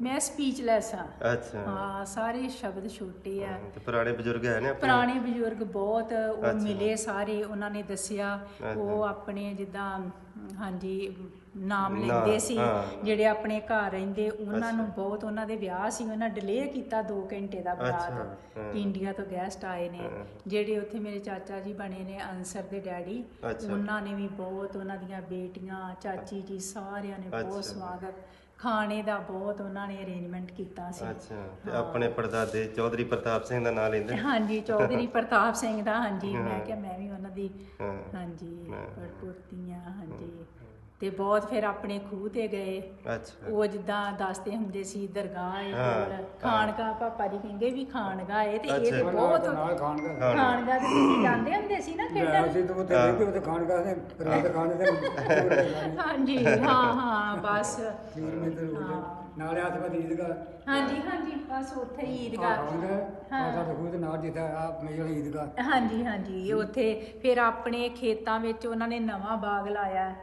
ਮੈਂ ਸਪੀਚਲੈਸ ਆ। ਅੱਛਾ। ਹਾਂ, ਸਾਰੇ ਸ਼ਬਦ ਛੋਟੇ ਆ। ਤੇ ਪੁਰਾਣੇ ਬਜ਼ੁਰਗ ਹੈ ਨੇ ਆਪਣੇ? ਪੁਰਾਣੇ ਬਜ਼ੁਰਗ ਬਹੁਤ, ਉਹ ਅੱਛਾ। ਮਿਲੇ ਸਾਰੇ, ਉਹਨਾਂ ਨੇ ਦੱਸਿਆ ਉਹ ਆਪਣੇ ਜਿੱਦਾਂ ਹਾਂਜੀ ਨਾਮ ਲੈਂਦੇ ਸੀ, ਹਾਂ। ਜਿਹੜੇ ਆਪਣੇ ਘਰ ਰਹਿੰਦੇ ਉਹਨਾਂ ਨੂੰ ਅੱਛਾ। ਬਹੁਤ, ਉਹਨਾਂ ਦੇ ਵਿਆਹ ਸੀ, ਉਹਨਾਂ ਡਿਲੇ ਕੀਤਾ 2 ਘੰਟੇ ਦਾ ਅੱਛਾ। ਬਰਾਤ ਹਾਂ। ਕਿ ਇੰਡੀਆ ਤੋਂ ਗੈਸਟ ਆਏ ਨੇ। ਹਾਂ। ਜਿਹੜੇ ਉੱਥੇ ਮੇਰੇ ਚਾਚਾ ਜੀ ਬਣੇ ਨੇ ਅੰਸਰ ਦੇ ਡੈਡੀ, ਅੱਛਾ। ਉਹਨਾਂ ਨੇ ਵੀ ਬਹੁਤ, ਉਹਨਾਂ ਦੀਆਂ ਬੇਟੀਆਂ, ਚਾਚੀ ਜੀ, ਸਾਰਿਆਂ ਨੇ ਬਹੁਤ ਅੱਛਾ। ਸਵਾਗਤ, ਖਾਣੇ ਦਾ ਬਹੁਤ ਉਹਨਾਂ ਨੇ ਅਰੇਂਜਮੈਂਟ ਕੀਤਾ ਸੀ। ਅੱਛਾ। ਤੇ ਆਪਣੇ ਪੜਦਾਦੇ ਚੌਧਰੀ ਪ੍ਰਤਾਪ ਸਿੰਘ ਦਾ ਨਾਮ ਲੈਂਦੇ? ਹਾਂਜੀ, ਚੌਧਰੀ ਪ੍ਰਤਾਪ ਸਿੰਘ ਦਾ। ਹਾਂਜੀ, ਮੈਂ ਹਾਂ। ਕਿਹਾ ਮੈਂ ਵੀ ਉਹਨਾਂ ਦੀ ਹਾਂ। ਹਾਂਜੀ ਹਾਂ। ਪੜਪੋਤੀ ਆ। ਹਾਂਜੀ, ਤੇ ਬਹੁਤ ਫਿਰ ਆਪਣੇ ਖੂਹ ਤੇ ਗਏ। ਅੱਛਾ। ਉਹ ਜਿੱਦਾਂ ਦੱਸਦੇ ਹੁੰਦੇ ਸੀ ਦਰਗਾਹ ਹੈ ਹਾਂ। ਕੋਲ, ਖਾਨਗਾ ਪਾਪਾ ਜੀ ਕਹਿੰਦੇ ਵੀ ਖਾਨਗਾ ਹੈ, ਤੇ ਇਹ ਅੱਛਾ। ਤੇ ਬਹੁਤ ਨਾਲ ਖਾਣਗਾ ਖਾਨਗਾ ਤੇ ਤੁਸੀਂ ਜਾਂਦੇ ਹੁੰਦੇ ਸੀ ਨਾ ਖੇਡਣ। ਅਸੀਂ ਤਾਂ ਉੱਥੇ ਦੇਖੇ ਉੱਥੇ ਖਾਣਗਾ ਨੇ ਰਾਤ ਖਾਣੇ ਤੇ ਹਾਂਜੀ, ਹਾਂ ਹਾਂ, ਬਸ ਹਾਂ ਨਾਲੇ ਆਸ-ਪਾਸ ਈਦਗਾਹ ਹਾਂਜੀ ਹਾਂਜੀ, ਬਸ ਉੱਥੇ ਹੀ ਈਦਗਾਹ। ਖਾਣਗਾ ਆ ਸਾਡੇ ਖੂਹ ਦੇ ਨਾਲ ਜਿੱਥੇ ਆ ਮੇਜਰ ਈਦਗਾਹ। ਹਾਂਜੀ ਹਾਂਜੀ, ਉੱਥੇ ਫਿਰ ਆਪਣੇ ਖੇਤਾਂ ਵਿੱਚ ਉਹਨਾਂ ਨੇ ਨਵਾਂ ਬਾਗ ਲਾਇਆ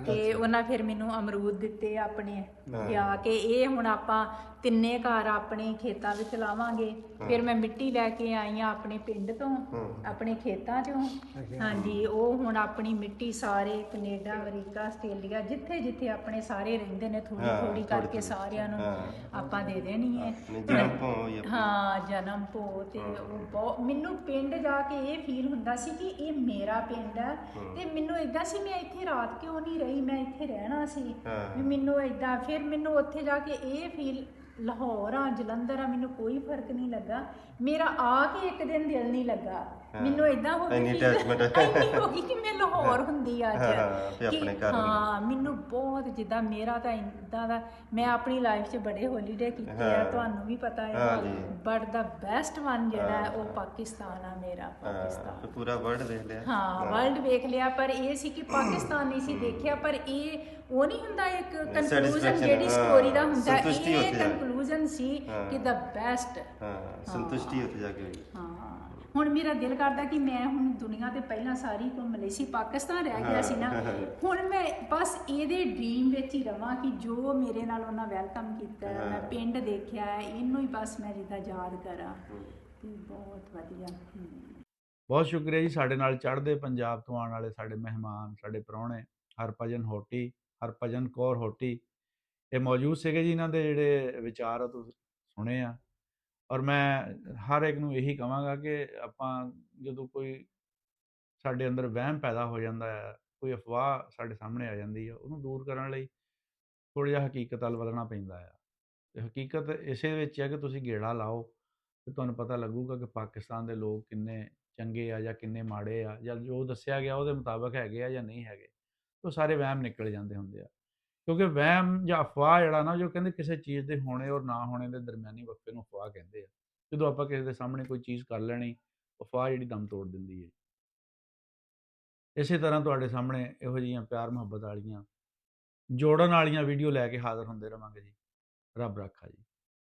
ਤੇ ਉਹਨਾਂ ਫਿਰ ਮੈਨੂੰ ਅਮਰੂਦ ਦਿੱਤੇ ਆਪਣੇ, ਕਿਹਾ ਕਿ ਇਹ ਹੁਣ ਆਪਾਂ ਤਿੰਨੇ ਘਰ ਆਪਣੇ ਖੇਤਾਂ ਵਿੱਚ ਲਾਵਾਂਗੇ। ਫਿਰ ਮੈਂ ਮਿੱਟੀ ਲੈ ਕੇ ਆਈ ਹਾਂ ਆਪਣੇ ਪਿੰਡ ਤੋਂ, ਆਪਣੇ ਖੇਤਾਂ ਚੋਂ। ਹਾਂਜੀ, ਉਹ ਹੁਣ ਆਪਣੀ ਮਿੱਟੀ ਸਾਰੇ ਕੈਨੇਡਾ, ਅਮਰੀਕਾ, ਆਸਟ੍ਰੇਲੀਆ, ਜਿੱਥੇ ਜਿੱਥੇ ਆਪਣੇ ਸਾਰੇ ਰਹਿੰਦੇ ਨੇ, ਥੋੜੀ ਥੋੜੀ ਕਰਕੇ ਸਾਰਿਆਂ ਨੂੰ ਆਪਾਂ ਦੇ ਦੇਣੀ ਹੈ। ਜਨਮ ਭੂਮੀ ਆਪਣੀ। ਹਾਂ, ਜਨਮ ਭੋ। ਤੇ ਉਹ ਬਹੁਤ, ਮੈਨੂੰ ਪਿੰਡ ਜਾ ਕੇ ਇਹ ਫੀਲ ਹੁੰਦਾ ਸੀ ਕਿ ਇਹ ਮੇਰਾ ਪਿੰਡ ਹੈ। ਤੇ ਮੈਨੂੰ ਇਦਾਂ ਸੀ ਮੈਂ ਇੱਥੇ ਰਾਤ ਕਿਉਂ ਨਹੀਂ ਰਹੀ, ਮੈਂ ਇੱਥੇ ਰਹਿਣਾ ਸੀ ਵੀ ਮੈਨੂੰ ਇਦਾਂ। ਫਿਰ ਮੈਨੂੰ ਉੱਥੇ ਜਾ ਕੇ ਇਹ ਫੀਲ, ਲਾਹੌਰ ਆ ਜਲੰਧਰ ਆ, ਮੈਨੂੰ ਕੋਈ ਫਰਕ ਨਹੀਂ ਲੱਗਾ। ਮੇਰਾ ਆ ਕੇ ਇੱਕ ਦਿਨ ਦਿਲ ਨਹੀਂ ਲੱਗਾ, ਮੈਨੂੰ ਇਦਾਂ ਹੋ ਇੰਨੀ ਗਿਆ attachment ਇੰਨੀ ਹੋ ਗਈ ਕਿ ਮੈਂ ਲਾਹੌਰ ਹੁੰਦੀ ਅੱਜ। ਵੀ ਆਪਣੇ ਘਰ ਹਾਂ, ਮੈਨੂੰ ਬਹੁਤ, ਜਿੱਦਾਂ ਮੇਰਾ ਤਾਂ ਇਦਾਂ ਦਾ, ਮੈਂ ਆਪਣੀ ਲਾਈਫ 'ਚ ਬੜੇ ਹੋਲੀਡੇ ਕੀਤੇ ਆ, ਤੁਹਾਨੂੰ ਵੀ ਪਤਾ ਹੈ। ਬਟ ਦਾ ਬੈਸਟ ਵਨ ਜਿਹੜਾ ਹੈ ਉਹ ਪਾਕਿਸਤਾਨ ਆ ਮੇਰਾ। ਪਾਕਿਸਤਾਨ ਪੂਰਾ ਵਰਲਡ ਵੇਖ ਲਿਆ। ਹਾਂ, ਵਰਲਡ ਵੇਖ ਲਿਆ, ਪਰ ਇਹ ਸੀ ਕਿ ਪਾਕਿਸਤਾਨ ਨਹੀਂ ਸੀ ਦੇਖਿਆ। ਪਰ ਇਹ ਉਹ ਨਹੀਂ ਹੁੰਦਾ ਇੱਕ ਕਨਕਲੂਜਨ ਜਿਹੜੀ ਸਟੋਰੀ ਦਾ ਹੁੰਦਾ, ਇਹ ਕਨਕਲੂਜਨ ਸੀ ਕਿ ਦਾ ਬੈਸਟ। ਸੰਤੁਸ਼ਟੀ ਉੱਥੇ ਜਾ ਕੇ ਹੋਈ। ਹਾਂ, ਹੁਣ ਮੇਰਾ ਦਿਲ ਕਰਦਾ ਕਿ ਮੈਂ ਹੁਣ ਦੁਨੀਆ ਤੇ ਪਹਿਲਾਂ ਸਾਰੀ ਘੁੰਮ ਲਈ ਸੀ, ਪਾਕਿਸਤਾਨ ਰਹਿ ਗਿਆ ਸੀ ਨਾ, ਹੁਣ ਮੈਂ ਬਸ ਇਹਦੇ ਡ੍ਰੀਮ ਵਿੱਚ ਹੀ ਰਵਾਂ ਕਿ ਜੋ ਮੇਰੇ ਨਾਲ ਉਹਨਾਂ ਵੈਲਕਮ ਕੀਤਾ, ਮੈਂ ਪਿੰਡ ਦੇਖਿਆ, ਇਹਨੂੰ ਹੀ ਬਸ ਮੈਂ ਜਿੱਦਾਂ ਯਾਦ ਕਰਾਂ। ਤੇ ਬਹੁਤ ਵਧੀਆ। ਬਹੁਤ ਸ਼ੁਕਰੀਆ ਜੀ, ਸਾਡੇ ਨਾਲ ਚੜ੍ਹਦੇ ਪੰਜਾਬ ਤੋਂ ਆਉਣ ਵਾਲੇ ਸਾਡੇ ਮਹਿਮਾਨ, ਸਾਡੇ ਪ੍ਰਾਹੁਣੇ ਹਰਭਜਨ ਹੋਟੀ, ਹਰਭਜਨ ਕੌਰ ਹੋਟੀ, ਇਹ ਮੌਜੂਦ ਸੀਗੇ ਜੀ। ਇਹਨਾਂ ਦੇ ਜਿਹੜੇ ਵਿਚਾਰ ਆ ਤੁਸੀਂ ਸੁਣੇ ਆ। ਔਰ ਮੈਂ ਹਰ ਇੱਕ ਨੂੰ ਇਹੀ ਕਹਾਂਗਾ ਕਿ ਆਪਾਂ ਜਦੋਂ ਕੋਈ ਸਾਡੇ ਅੰਦਰ ਵਹਿਮ ਪੈਦਾ ਹੋ ਜਾਂਦਾ ਹੈ, ਕੋਈ ਅਫਵਾਹ ਸਾਡੇ ਸਾਹਮਣੇ ਆ ਜਾਂਦੀ ਆ, ਉਹਨੂੰ ਦੂਰ ਕਰਨ ਲਈ ਥੋੜ੍ਹਾ ਜਿਹਾ ਹਕੀਕਤ ਵੱਲ ਵਧਣਾ ਪੈਂਦਾ ਆ। ਅਤੇ ਹਕੀਕਤ ਇਸੇ ਵਿੱਚ ਹੈ ਕਿ ਤੁਸੀਂ ਗੇੜਾ ਲਾਓ ਅਤੇ ਤੁਹਾਨੂੰ ਪਤਾ ਲੱਗੂਗਾ ਕਿ ਪਾਕਿਸਤਾਨ ਦੇ ਲੋਕ ਕਿੰਨੇ ਚੰਗੇ ਆ ਜਾਂ ਕਿੰਨੇ ਮਾੜੇ ਆ, ਜਾਂ ਜੋ ਦੱਸਿਆ ਗਿਆ ਉਹਦੇ ਮੁਤਾਬਕ ਹੈਗੇ ਆ ਜਾਂ ਨਹੀਂ ਹੈਗੇ। ਉਹ ਸਾਰੇ ਵਹਿਮ ਨਿਕਲ ਜਾਂਦੇ ਹੁੰਦੇ ਆ, ਕਿਉਂਕਿ ਵਹਿਮ ਜਾਂ ਅਫਵਾਹ ਜਿਹੜਾ ਨਾ, ਜੋ ਕਹਿੰਦੇ ਕਿਸੇ ਚੀਜ਼ ਦੇ ਹੋਣੇ ਔਰ ਨਾ ਹੋਣੇ ਦੇ ਦਰਮਿਆਨੀ ਵਕਫੇ ਨੂੰ ਅਫਵਾਹ ਕਹਿੰਦੇ ਆ। ਜਦੋਂ ਆਪਾਂ ਕਿਸੇ ਦੇ ਸਾਹਮਣੇ ਕੋਈ ਚੀਜ਼ ਕਰ ਲੈਣੀ, ਅਫਵਾਹ ਜਿਹੜੀ ਦਮ ਤੋੜ ਦਿੰਦੀ ਹੈ। ਇਸੇ ਤਰ੍ਹਾਂ ਤੁਹਾਡੇ ਸਾਹਮਣੇ ਇਹੋ ਜਿਹੀਆਂ ਪਿਆਰ ਮੁਹੱਬਤ ਵਾਲੀਆਂ, ਜੋੜਨ ਵਾਲੀਆਂ ਵੀਡੀਓ ਲੈ ਕੇ ਹਾਜ਼ਰ ਹੁੰਦੇ ਰਹਾਂਗੇ ਜੀ। ਰੱਬ ਰਾਖਾ ਜੀ।